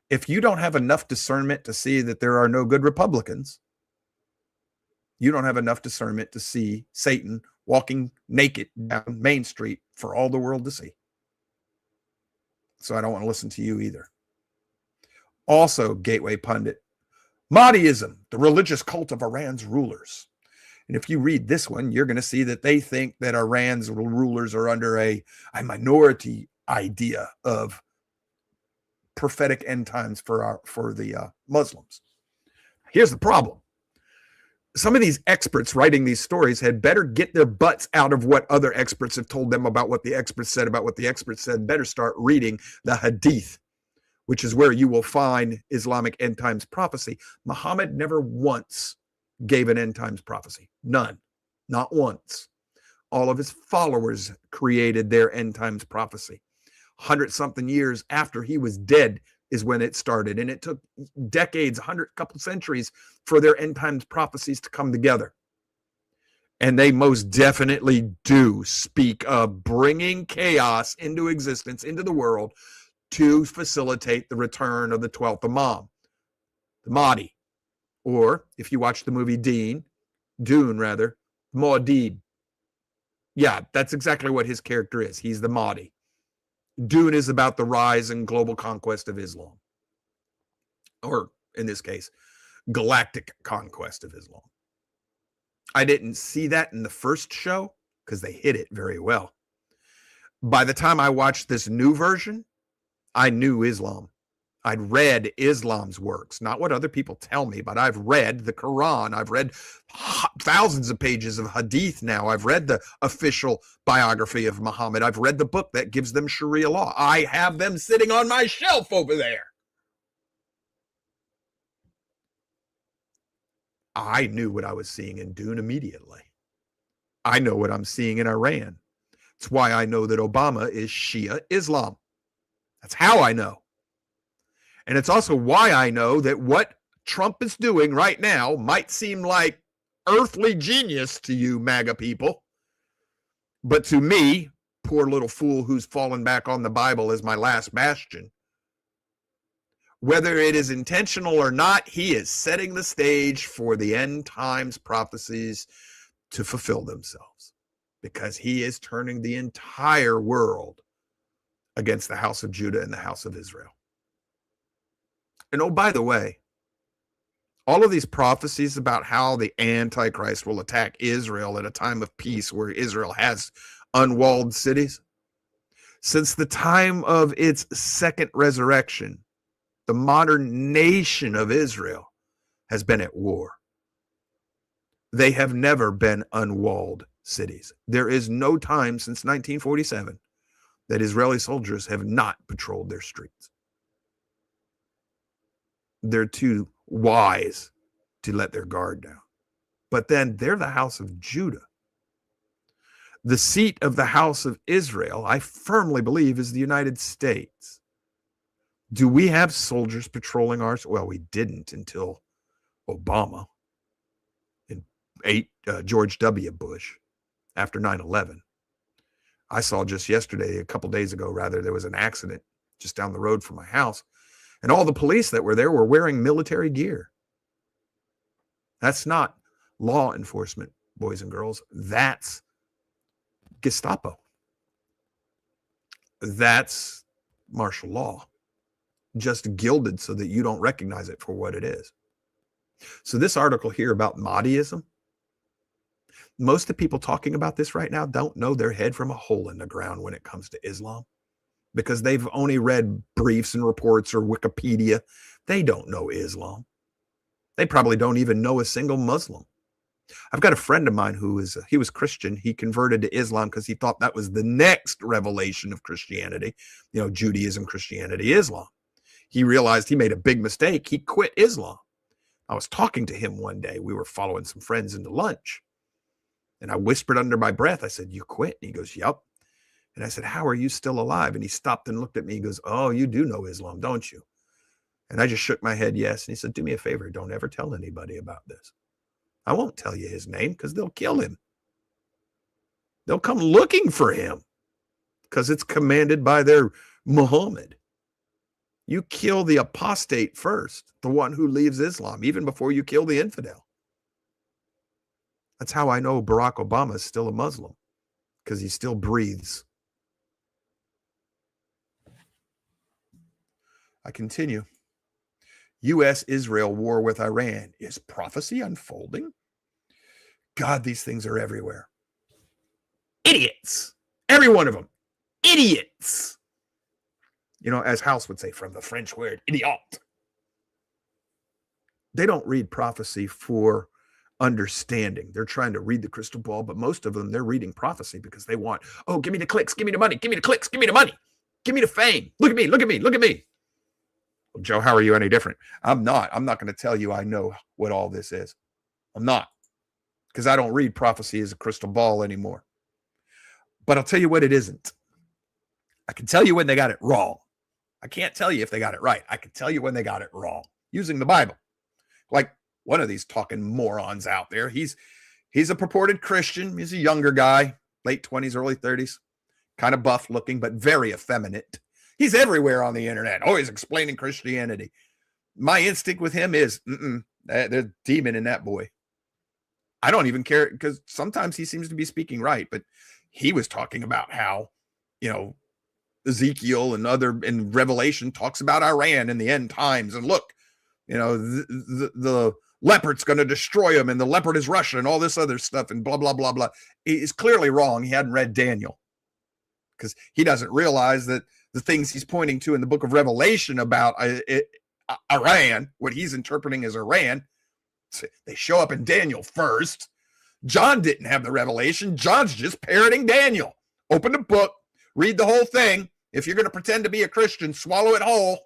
if you don't have enough discernment to see that there are no good Republicans, you don't have enough discernment to see Satan walking naked down Main Street for all the world to see. So I don't want to listen to you either. Also, Gateway Pundit, Mahdiism, the religious cult of Iran's rulers. And if you read this one, you're going to see that they think that Iran's rulers are under a minority idea of prophetic end times for the Muslims. Here's the problem. Some of these experts writing these stories had better get their butts out of what other experts have told them about what the experts said about what the experts said. Better start reading the Hadith, which is where you will find Islamic end times prophecy. Muhammad never once gave an end times prophecy. None. Not once. All of his followers created their end times prophecy. 100-something years after he was dead is when it started. And it took decades, couple centuries for their end times prophecies to come together. And they most definitely do speak of bringing chaos into existence, into the world, to facilitate the return of the 12th Imam, the Mahdi. Or, if you watch the movie Dune, Muad'Dib. Yeah, that's exactly what his character is. He's the Mahdi. Dune is about the rise and global conquest of Islam. Or, in this case, galactic conquest of Islam. I didn't see that in the first show because they hit it very well. By the time I watched this new version, I knew Islam. I'd read Islam's works, not what other people tell me, but I've read the Quran. I've read thousands of pages of hadith now. I've read the official biography of Muhammad. I've read the book that gives them Sharia law. I have them sitting on my shelf over there. I knew what I was seeing in Dune immediately. I know what I'm seeing in Iran. It's why I know that Obama is Shia Islam. That's how I know. And it's also why I know that what Trump is doing right now might seem like earthly genius to you MAGA people. But to me, poor little fool who's fallen back on the Bible as my last bastion, whether it is intentional or not, he is setting the stage for the end times prophecies to fulfill themselves, because he is turning the entire world against the house of Judah and the house of Israel. And oh, by the way, all of these prophecies about how the Antichrist will attack Israel at a time of peace where Israel has unwalled cities, since the time of its second resurrection, the modern nation of Israel has been at war. They have never been unwalled cities. There is no time since 1947 that Israeli soldiers have not patrolled their streets. They're too wise to let their guard down. But then they're the house of Judah. The seat of the house of Israel, I firmly believe, is the United States. Do we have soldiers patrolling ours? Well, we didn't until Obama and George W. Bush after 9/11. I saw just yesterday, a couple days ago, rather, there was an accident just down the road from my house. And all the police that were there were wearing military gear. That's not law enforcement, boys and girls. That's Gestapo. That's martial law, just gilded so that you don't recognize it for what it is. So this article here about Mahdiism, most of the people talking about this right now don't know their head from a hole in the ground when it comes to Islam, because they've only read briefs and reports or Wikipedia. They don't know Islam. They probably don't even know a single Muslim. I've got a friend of mine he was Christian. He converted to Islam because he thought that was the next revelation of Christianity. You know, Judaism, Christianity, Islam. He realized he made a big mistake. He quit Islam. I was talking to him one day. We were following some friends into lunch. And I whispered under my breath, I said, "You quit?" And he goes, "Yep." And I said, "How are you still alive?" And he stopped and looked at me. He goes, "Oh, you do know Islam, don't you?" And I just shook my head, yes. And he said, "Do me a favor. Don't ever tell anybody about this." I won't tell you his name because they'll kill him. They'll come looking for him because it's commanded by their Muhammad. You kill the apostate first, the one who leaves Islam, even before you kill the infidel. That's how I know Barack Obama is still a Muslim, because he still breathes. I continue. U.S.-Israel war with Iran. Is prophecy unfolding? God, these things are everywhere. Idiots. Every one of them. Idiots. You know, as House would say, from the French word, idiot. They don't read prophecy for understanding. They're trying to read the crystal ball, but most of them, they're reading prophecy because they want, oh, give me the clicks, give me the money, give me the clicks, give me the money, give me the fame. Look at me, look at me, look at me. Well, Joe, how are you any different? I'm not going to tell you I know what all this is. I'm not, because I don't read prophecy as a crystal ball anymore. But I'll tell you what it isn't. I can tell you when they got it wrong. I can't tell you if they got it right. I can tell you when they got it wrong using the Bible. Like one of these talking morons out there. He's a purported Christian. He's a younger guy, late 20s, early 30s, kind of buff looking, but very effeminate. He's everywhere on the internet, always explaining Christianity. My instinct with him is, there's a demon in that boy. I don't even care, because sometimes he seems to be speaking right, but he was talking about how, you know, Ezekiel and in Revelation talks about Iran in the end times. And look, you know, the leopard's going to destroy him, and the leopard is Russian, and all this other stuff, and blah, blah, blah, blah. He's clearly wrong. He hadn't read Daniel, because he doesn't realize that the things he's pointing to in the book of Revelation about Iran, what he's interpreting as Iran, they show up in Daniel first. John didn't have the revelation. John's just parroting Daniel. Open the book, read the whole thing. If you're going to pretend to be a Christian, swallow it whole.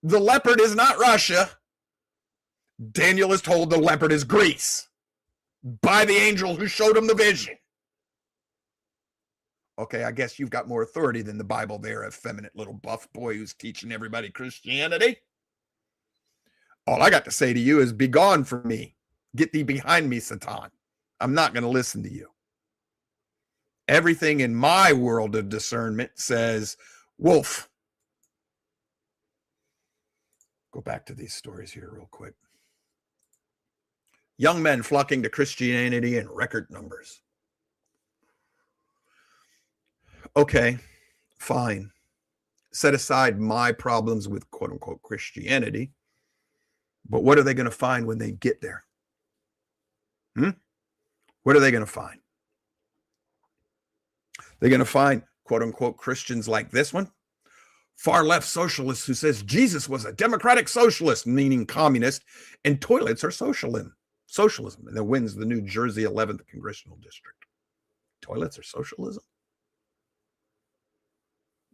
The leopard is not Russia. Daniel is told the leopard is Greece by the angel who showed him the vision. Okay, I guess you've got more authority than the Bible there, effeminate little buff boy who's teaching everybody Christianity. All I got to say to you is, be gone from me. Get thee behind me, Satan. I'm not going to listen to you. Everything in my world of discernment says, wolf. Go back to these stories here real quick. Young men flocking to Christianity in record numbers. Okay, fine. Set aside my problems with quote unquote Christianity. But what are they going to find when they get there? What are they going to find? They're going to find quote unquote Christians like this one. Far left socialist who says Jesus was a democratic socialist, meaning communist, and toilets are socialism. And then wins the New Jersey 11th Congressional District. Toilets are socialism?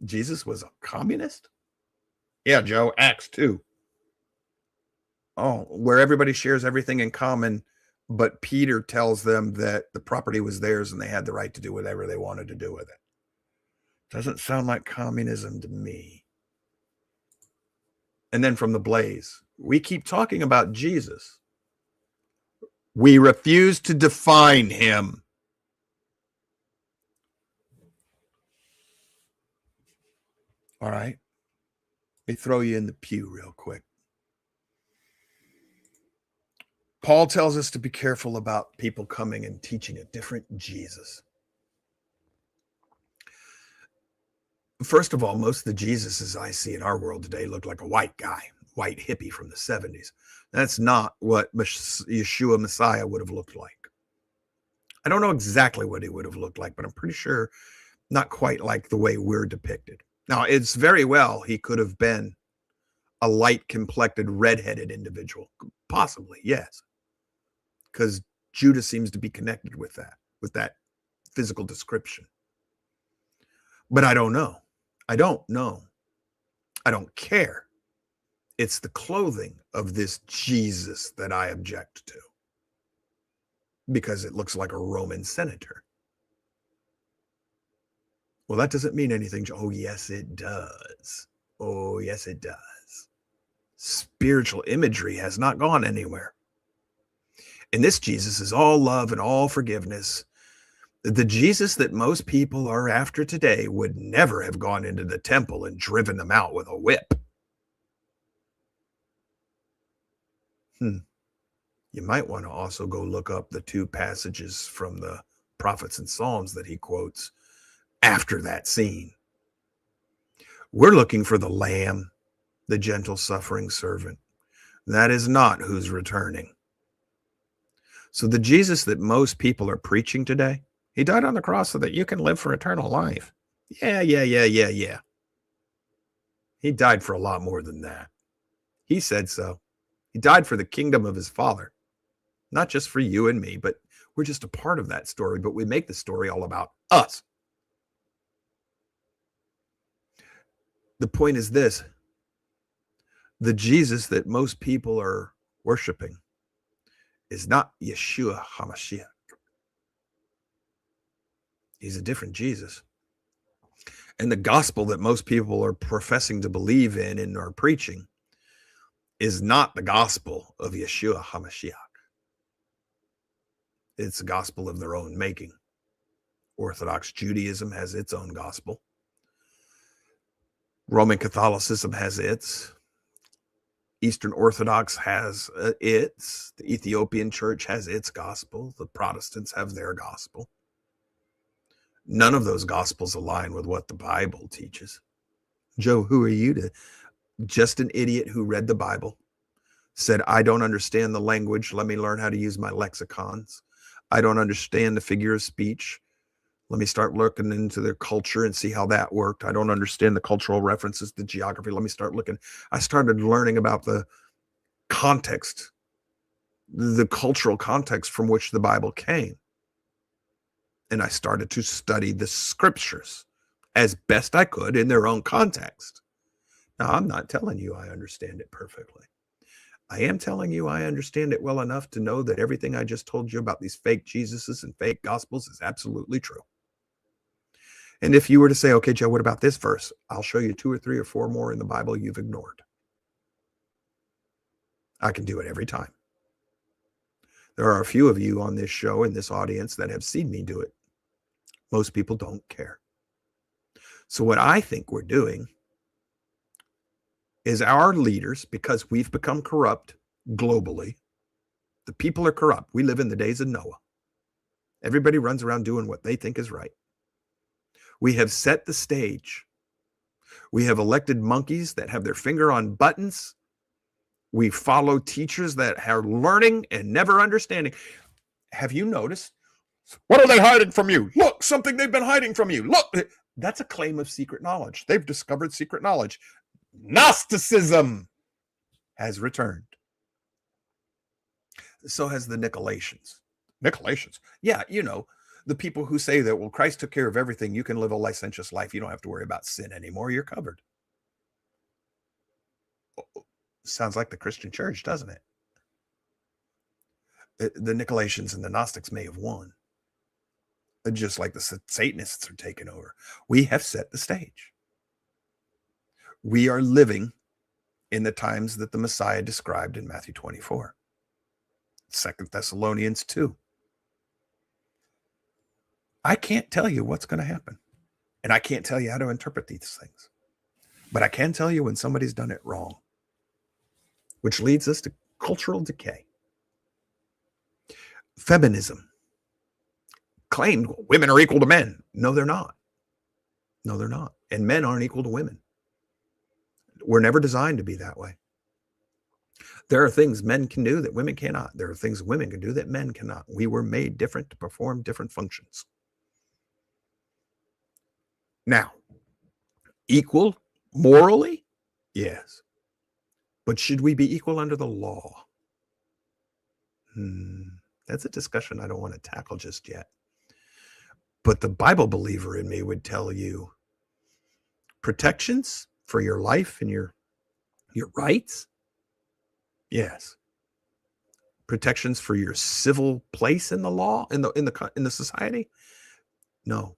Jesus was a communist? Yeah, Joe, Acts 2. Oh, where everybody shares everything in common, but Peter tells them that the property was theirs and they had the right to do whatever they wanted to do with it. Doesn't sound like communism to me. And then from the Blaze, we keep talking about Jesus. We refuse to define him. All right. Let me throw you in the pew real quick. Paul tells us to be careful about people coming and teaching a different Jesus. First of all, most of the Jesuses I see in our world today look like a white guy, white hippie from the 70s. That's not what Yeshua Messiah would have looked like. I don't know exactly what he would have looked like, but I'm pretty sure not quite like the way we're depicted. Now, it's very well he could have been a light-complected, red-headed individual. Possibly, yes. Because Judah seems to be connected with that physical description. But I don't know. I don't know. I don't care. It's the clothing of this Jesus that I object to. Because it looks like a Roman senator. Well, that doesn't mean anything. Oh, yes, it does. Oh, yes, it does. Spiritual imagery has not gone anywhere. And this Jesus is all love and all forgiveness. The Jesus that most people are after today would never have gone into the temple and driven them out with a whip. You might want to also go look up the two passages from the prophets and Psalms that he quotes after that scene. We're looking for the Lamb, the gentle suffering servant. That is not who's returning. So the Jesus that most people are preaching today, he died on the cross so that you can live for eternal life. Yeah. He died for a lot more than that. He said so. He died for the kingdom of his Father. Not just for you and me, but we're just a part of that story. But we make the story all about us. The point is this. The Jesus that most people are worshiping is not Yeshua HaMashiach. He's a different Jesus. And the gospel that most people are professing to believe in and are preaching is not the gospel of Yeshua HaMashiach. It's the gospel of their own making. Orthodox Judaism has its own gospel. Roman Catholicism has its. Eastern Orthodox has its. The Ethiopian Church has its gospel. The Protestants have their gospel. None of those gospels align with what the Bible teaches. Joe, who are you to? Just an idiot who read the Bible, said, I don't understand the language. Let me learn how to use my lexicons. I don't understand the figure of speech. Let me start looking into their culture and see how that worked. I don't understand the cultural references, the geography. Let me start looking. I started learning about the context, the cultural context from which the Bible came. And I started to study the scriptures as best I could in their own context. Now, I'm not telling you I understand it perfectly. I am telling you I understand it well enough to know that everything I just told you about these fake Jesuses and fake gospels is absolutely true. And if you were to say, okay, Joe, what about this verse? I'll show you 2 or 3 or 4 more in the Bible you've ignored. I can do it every time. There are a few of you on this show, in this audience, that have seen me do it. Most people don't care. So what I think we're doing is our leaders, because we've become corrupt globally, the people are corrupt. We live in the days of Noah. Everybody runs around doing what they think is right. We have set the stage. We have elected monkeys that have their finger on buttons. We follow teachers that are learning and never understanding. Have you noticed? What are they hiding from you? Look, something they've been hiding from you. Look, that's a claim of secret knowledge. They've discovered secret knowledge. Gnosticism has returned. So has the Nicolaitans. Nicolaitans? Yeah, you know, the people who say that, well, Christ took care of everything. You can live a licentious life. You don't have to worry about sin anymore. You're covered. Sounds like the Christian church, doesn't it? The Nicolaitans and the Gnostics may have won, just like the Satanists are taking over. We have set the stage. We are living in the times that the Messiah described in Matthew 24, 2 Thessalonians 2. I can't tell you what's going to happen, and I can't tell you how to interpret these things, but I can tell you when somebody's done it wrong, which leads us to cultural decay. Feminism claimed women are equal to men. No, they're not. No, they're not. And men aren't equal to women. We're never designed to be that way. There are things men can do that women cannot. There are things women can do that men cannot. We were made different to perform different functions. Now, equal morally? Yes. But should we be equal under the law? That's a discussion I don't want to tackle just yet. But the Bible believer in me would tell you protections for your life and your rights? Yes. Protections for your civil place in the law, in the society? No.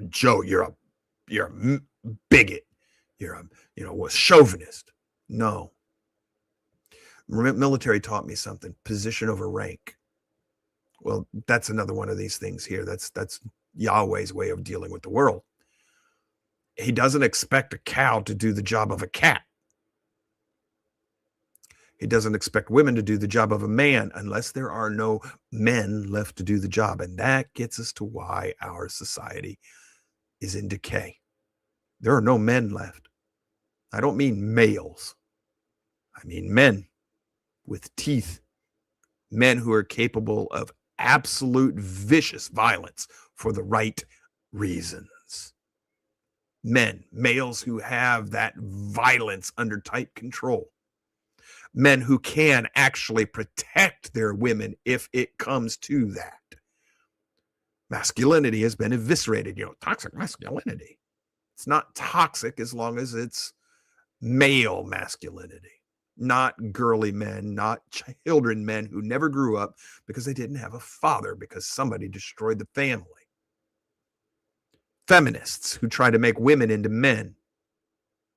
Joe, you're a bigot. You're a chauvinist. No. Military taught me something. Position over rank. Well, that's another one of these things here. That's Yahweh's way of dealing with the world. He doesn't expect a cow to do the job of a cat. He doesn't expect women to do the job of a man unless there are no men left to do the job. And that gets us to why our society is in decay. There are no men left. I don't mean males. I mean men with teeth. Men who are capable of absolute vicious violence for the right reasons. Men, males who have that violence under tight control. Men who can actually protect their women if it comes to that. Masculinity has been eviscerated. Toxic masculinity. It's not toxic as long as it's male masculinity. Not girly men, not children men who never grew up because they didn't have a father because somebody destroyed the family. Feminists who try to make women into men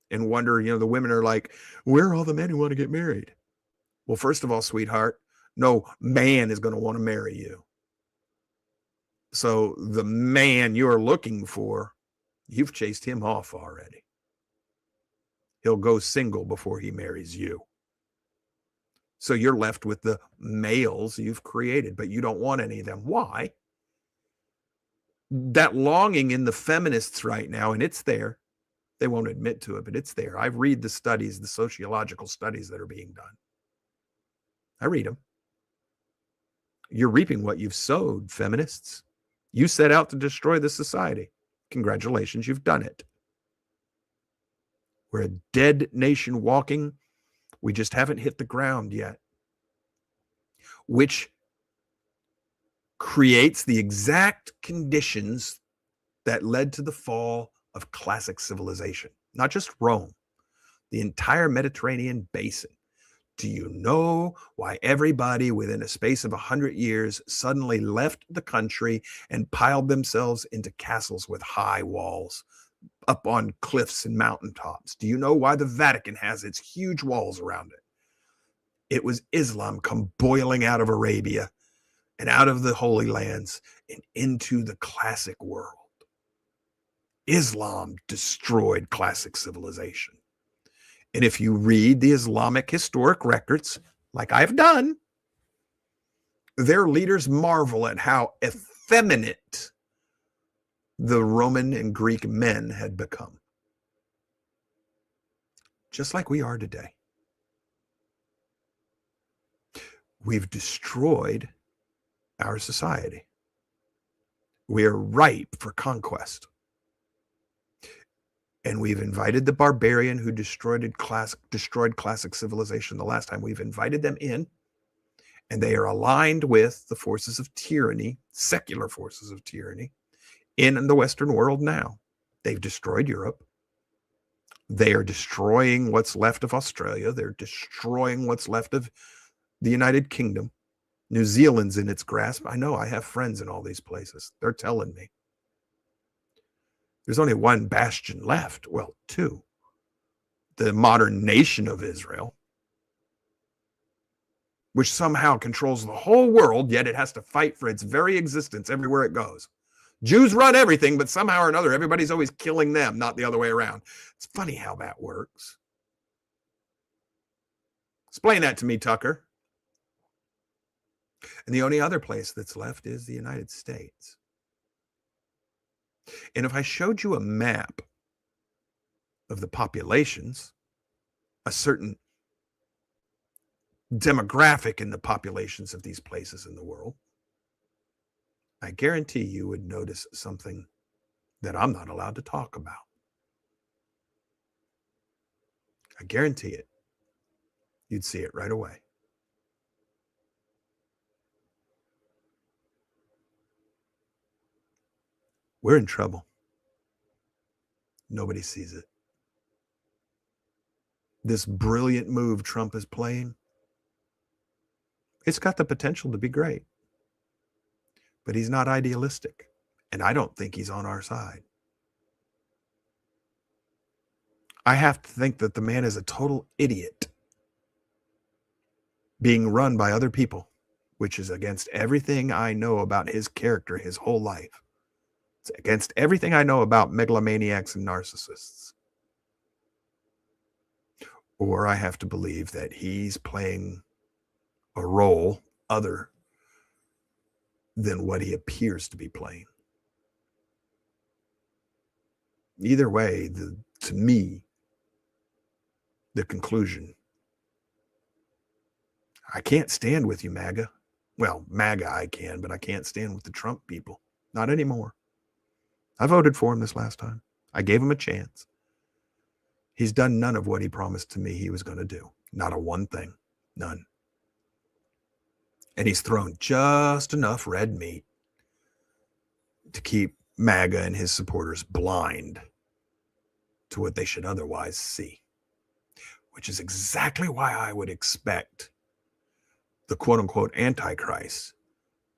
and wonder, the women are like, where are all the men who want to get married? Well, first of all, sweetheart, no man is going to want to marry you. So the man you're looking for, you've chased him off already. He'll go single before he marries you. So you're left with the males you've created, but you don't want any of them. Why? That longing in the feminists right now, and it's there. They won't admit to it, but it's there. I read the studies, the sociological studies that are being done. I read them. You're reaping what you've sowed, feminists. You set out to destroy the society. Congratulations, you've done it. We're a dead nation walking. We just haven't hit the ground yet, which creates the exact conditions that led to the fall of classic civilization. Not just Rome, the entire Mediterranean basin. Do you know why everybody within a space of 100 years suddenly left the country and piled themselves into castles with high walls up on cliffs and mountaintops? Do you know why the Vatican has its huge walls around it? It was Islam come boiling out of Arabia and out of the Holy Lands and into the classic world. Islam destroyed classic civilization. And if you read the Islamic historic records, like I've done, their leaders marvel at how effeminate the Roman and Greek men had become. Just like we are today. We've destroyed our society. We are ripe for conquest. And we've invited the barbarian who destroyed classic civilization the last time. We've invited them in, and they are aligned with the forces of tyranny, secular forces of tyranny, in the Western world now. They've destroyed Europe. They are destroying what's left of Australia. They're destroying what's left of the United Kingdom. New Zealand's in its grasp. I know, I have friends in all these places. They're telling me. There's only one bastion left. Well, two. The modern nation of Israel, which somehow controls the whole world, yet it has to fight for its very existence everywhere it goes. Jews run everything, but somehow or another, everybody's always killing them, not the other way around. It's funny how that works. Explain that to me, Tucker. And the only other place that's left is the United States. And if I showed you a map of the populations, a certain demographic in the populations of these places in the world, I guarantee you would notice something that I'm not allowed to talk about. I guarantee it. You'd see it right away. We're in trouble. Nobody sees it. This brilliant move Trump is playing, it's got the potential to be great. But he's not idealistic. And I don't think he's on our side. I have to think that the man is a total idiot being run by other people, which is against everything I know about his character his whole life. It's against everything I know about megalomaniacs and narcissists. Or I have to believe that he's playing a role other than what he appears to be playing. Either way, to me, the conclusion, I can't stand with you, MAGA. Well, MAGA I can, but I can't stand with the Trump people. Not anymore. I voted for him this last time. I gave him a chance. He's done none of what he promised to me he was going to do. Not a one thing. None. And he's thrown just enough red meat to keep MAGA and his supporters blind to what they should otherwise see, which is exactly why I would expect the quote-unquote Antichrist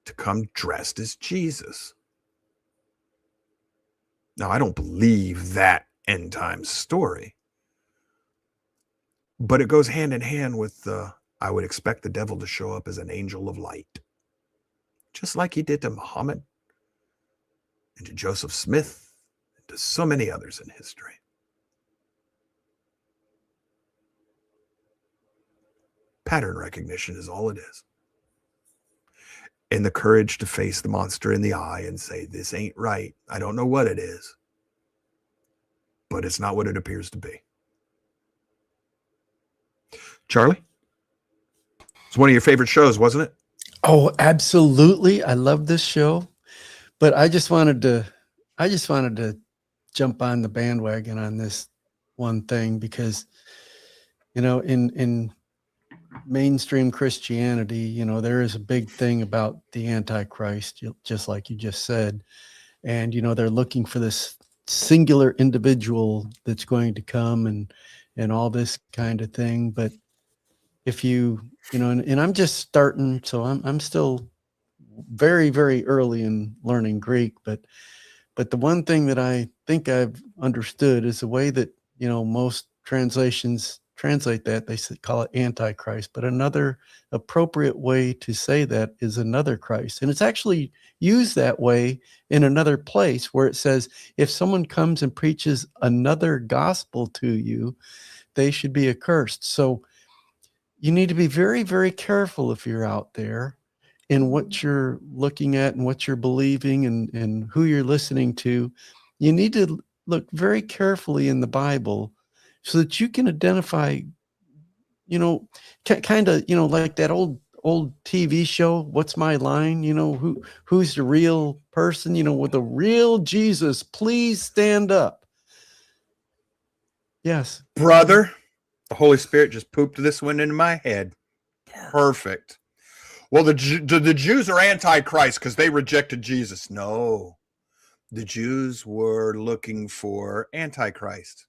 to come dressed as Jesus. Now, I don't believe that end time story, but it goes hand in hand with I would expect the devil to show up as an angel of light, just like he did to Muhammad and to Joseph Smith and to so many others in history. Pattern recognition is all it is. And the courage to face the monster in the eye and say, this ain't right. I don't know what it is, but it's not what it appears to be. Charlie? It's one of your favorite shows, wasn't it? Oh, absolutely. I love this show, but I just wanted to jump on the bandwagon on this one thing because, in mainstream Christianity, there is a big thing about the Antichrist, just like you just said. And, they're looking for this singular individual that's going to come and all this kind of thing. But if and I'm just starting, so I'm still very, very early in learning Greek, but the one thing that I think I've understood is the way that, most translations translate that. They call it Antichrist, but another appropriate way to say that is another Christ. And it's actually used that way in another place where it says, if someone comes and preaches another gospel to you, they should be accursed. So you need to be very, very careful if you're out there in what you're looking at and what you're believing and who you're listening to. You need to look very carefully in the Bible so that you can identify, kind of, like that old TV show, What's My Line? Who's the real person, with the real Jesus, please stand up. Yes. Brother, the Holy Spirit just pooped this one into my head. Perfect. Well, the Jews are antichrist because they rejected Jesus. No, the Jews were looking for Antichrist,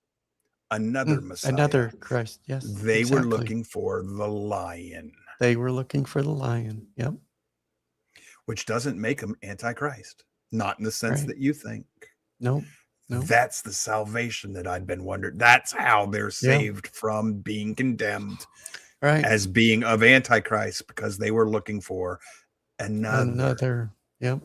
another Messiah. Another Christ, yes. They were looking for the lion. They were looking for the lion, yep. Which doesn't make them Antichrist. Not in the sense that you think. No. That's the salvation that I'd been wondering. That's how they're saved from being condemned. Right. As being of Antichrist, because they were looking for another. Yep.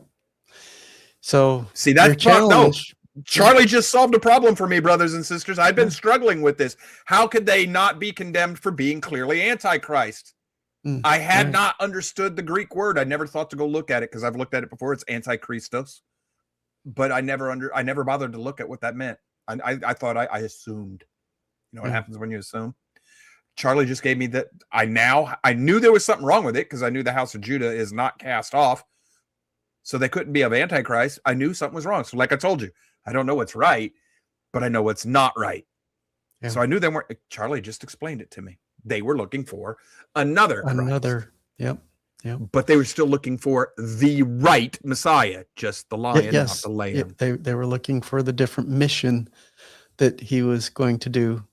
So see, that's challenge. No, Charlie just solved a problem for me, brothers and sisters. I've been struggling with this. How could they not be condemned for being clearly Antichrist? I had not understood the Greek word. I never thought to go look at it because I've looked at it before. It's Antichristos, but I never bothered to look at what that meant. I thought I assumed. You know what happens when you assume? Charlie just gave me that. I knew there was something wrong with it because I knew the house of Judah is not cast off. So they couldn't be of Antichrist. I knew something was wrong. So like I told you, I don't know what's right, but I know what's not right. Yeah. So I knew they weren't. Charlie just explained it to me. They were looking for another Christ. Yep. But they were still looking for the right Messiah, just the lion, not the lamb. They were looking for the different mission that he was going to do.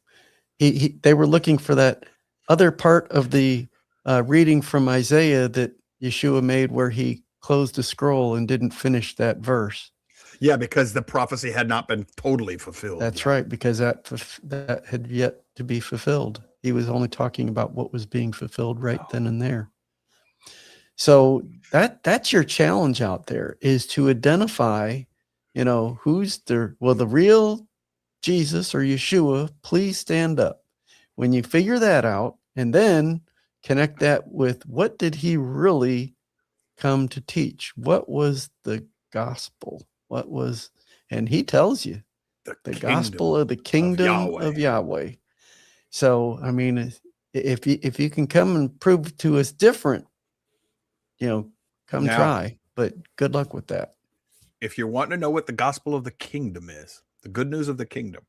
They were looking for that other part of the reading from Isaiah that Yeshua made where he closed the scroll and didn't finish that verse. Yeah, because the prophecy had not been totally fulfilled. That's right, because that had yet to be fulfilled. He was only talking about what was being fulfilled right then and there. So that's your challenge out there, is to identify, who's the real Jesus or Yeshua, please stand up. When you figure that out and then connect that with what did he really come to teach? What was the gospel? And he tells you the gospel of the kingdom of Yahweh. So, I mean, if you can come and prove to us different, come try, but good luck with that. If you're wanting to know what the gospel of the kingdom is, the good news of the kingdom.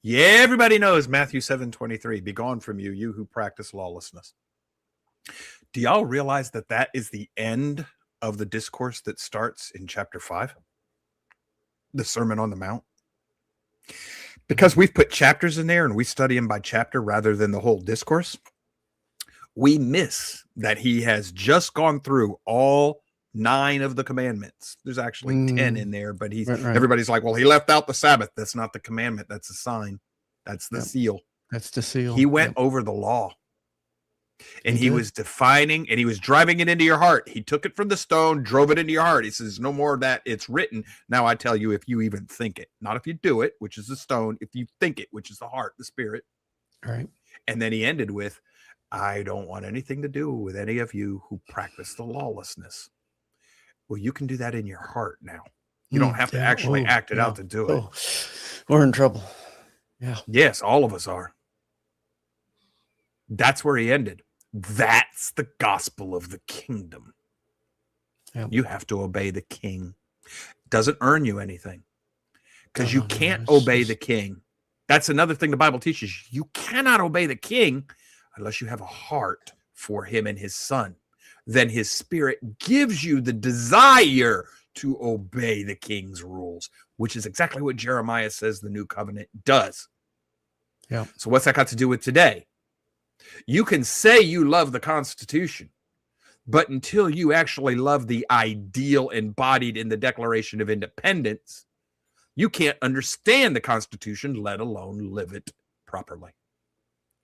Yeah, everybody knows Matthew 7:23. Be gone from you, you who practice lawlessness. Do y'all realize that is the end of the discourse that starts in chapter 5? The Sermon on the Mount. Because we've put chapters in there and we study them by chapter rather than the whole discourse, we miss that he has just gone through all 9 of the commandments. There's actually 10 in there, but everybody's like, well, he left out the Sabbath. That's not the commandment. That's a sign. That's the seal. That's the seal. He went over the law, and he was defining, and he was driving it into your heart. He took it from the stone, drove it into your heart. He says, no more of that. It's written. Now I tell you, if you even think it, not if you do it, which is the stone, if you think it, which is the heart, the spirit. All right. And then he ended with, I don't want anything to do with any of you who practice the lawlessness. Well, you can do that in your heart now. You don't have to actually act it out to do it. We're in trouble. Yeah. Yes, all of us are. That's where he ended. That's the gospel of the kingdom. Yeah. You have to obey the king. Doesn't earn you anything, because you No, can't it's obey just- the king. That's another thing the Bible teaches. You cannot obey the king unless you have a heart for him and his son. Then his spirit gives you the desire to obey the king's rules, which is exactly what Jeremiah says the new covenant does. Yeah. So what's that got to do with today? You can say you love the Constitution, but until you actually love the ideal embodied in the Declaration of Independence, you can't understand the Constitution, let alone live it properly.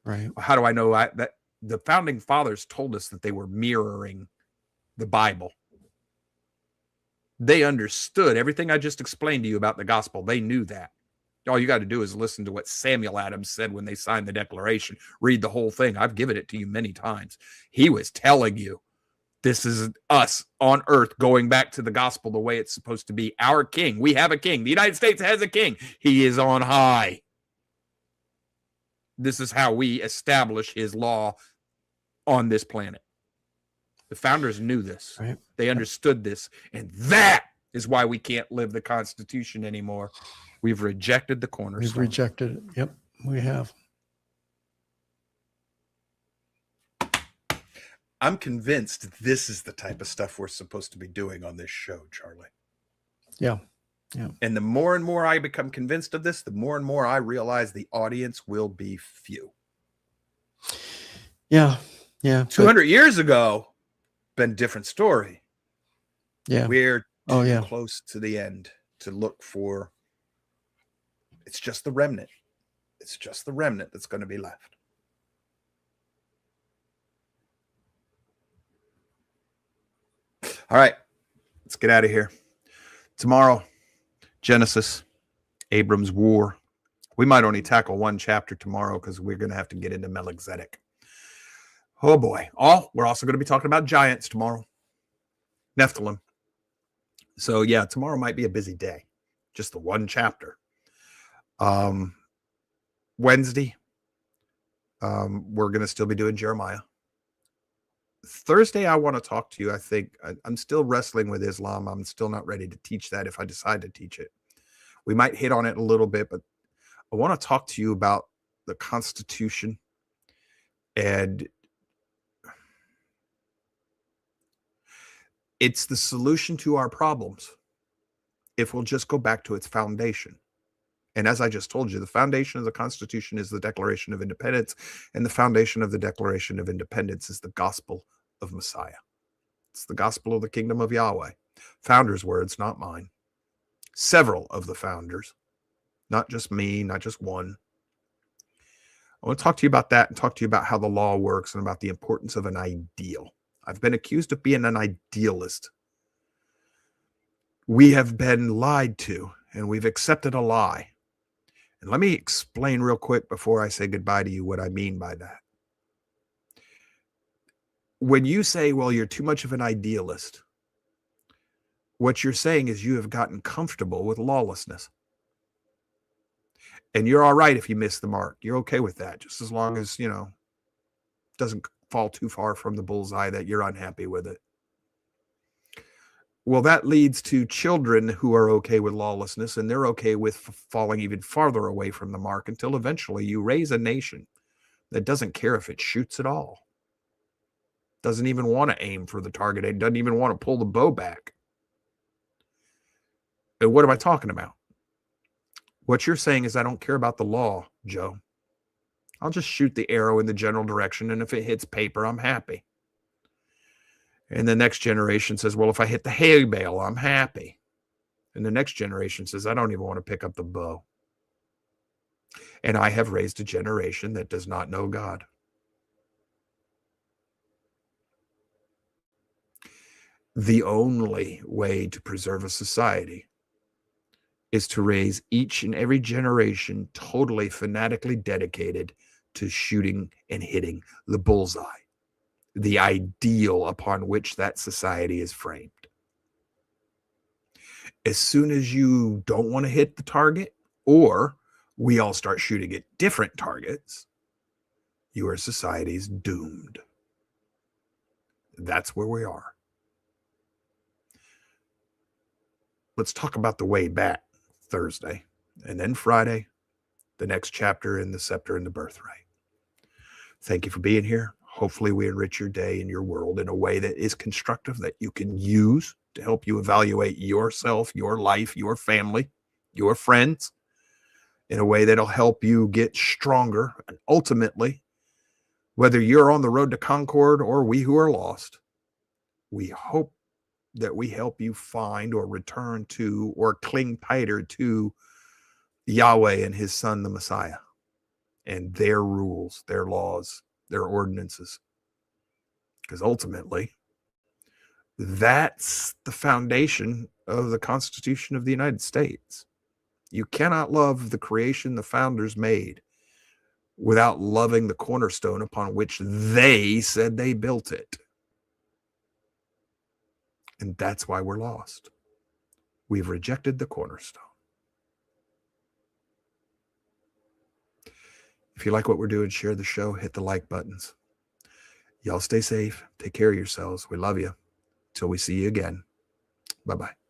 Right. How do I know that the founding fathers told us that they were mirroring the Bible? They understood everything I just explained to you about the gospel. They knew that. All you got to do is listen to what Samuel Adams said when they signed the Declaration. Read the whole thing. I've given it to you many times. He was telling you, this is us on earth going back to the gospel the way it's supposed to be. Our king. We have a king. The United States has a king. He is on high. This is how we establish his law on this planet. The founders knew this. Right. They understood this. And that is why we can't live the Constitution anymore. We've rejected the cornerstone. We've rejected it. Yep, we have. I'm convinced this is the type of stuff we're supposed to be doing on this show, Charlie. Yeah. Yeah. And the more and more I become convinced of this, the more and more I realize the audience will be few. Yeah. Yeah. 200 years ago, been a different story. Yeah. We're Oh, close to the end to look for. It's just the remnant. It's just the remnant that's going to be left. All right, let's get out of here. Tomorrow, Genesis, Abram's war. We might only tackle one chapter tomorrow because we're going to have to get into Melchizedek. Oh boy. We're also going to be talking about giants tomorrow. Nephilim. So yeah, tomorrow might be a busy day. Just the one chapter. Wednesday, we're going to still be doing Jeremiah. Thursday, I want to talk to you. I think I'm still wrestling with Islam. I'm still not ready to teach that if I decide to teach it. We might hit on it a little bit, but I want to talk to you about the Constitution and it's the solution to our problems if we'll just go back to its foundation. And as I just told you, the foundation of the Constitution is the Declaration of Independence, and the foundation of the Declaration of Independence is the gospel of Messiah. It's the gospel of the kingdom of Yahweh. Founders' words, not mine. Several of the founders, not just me, not just one. I want to talk to you about that and talk to you about how the law works and about the importance of an ideal. I've been accused of being an idealist. We have been lied to, and we've accepted a lie. And let me explain real quick before I say goodbye to you what I mean by that. When you say, well, you're too much of an idealist, what you're saying is you have gotten comfortable with lawlessness. And you're all right if you miss the mark. You're okay with that, just as long as, doesn't fall too far from the bullseye that you're unhappy with it. Well, that leads to children who are okay with lawlessness, and they're okay with falling even farther away from the mark until eventually you raise a nation that doesn't care if it shoots at all. Doesn't even want to aim for the target. It doesn't even want to pull the bow back. And what am I talking about? What you're saying is I don't care about the law, Joe. I'll just shoot the arrow in the general direction, and if it hits paper, I'm happy. And the next generation says, well, if I hit the hay bale, I'm happy. And the next generation says, I don't even want to pick up the bow. And I have raised a generation that does not know God. The only way to preserve a society is to raise each and every generation totally fanatically dedicated to shooting and hitting the bullseye, the ideal upon which that society is framed. As soon as you don't want to hit the target, or we all start shooting at different targets, your society's doomed. That's where we are. Let's talk about the way back Thursday, and then Friday, the next chapter in The Scepter and the Birthright. Thank you for being here. Hopefully we enrich your day and your world in a way that is constructive, that you can use to help you evaluate yourself, your life, your family, your friends, in a way that'll help you get stronger. And ultimately, whether you're on the road to Concord or we who are lost, we hope that we help you find or return to or cling tighter to Yahweh and his son, the Messiah, and their rules, their laws, their ordinances. Because ultimately, that's the foundation of the Constitution of the United States. You cannot love the creation the founders made without loving the cornerstone upon which they said they built it. And that's why we're lost. We've rejected the cornerstone. If you like what we're doing, share the show, hit the like buttons. Y'all stay safe. Take care of yourselves. We love you. Till we see you again. Bye-bye.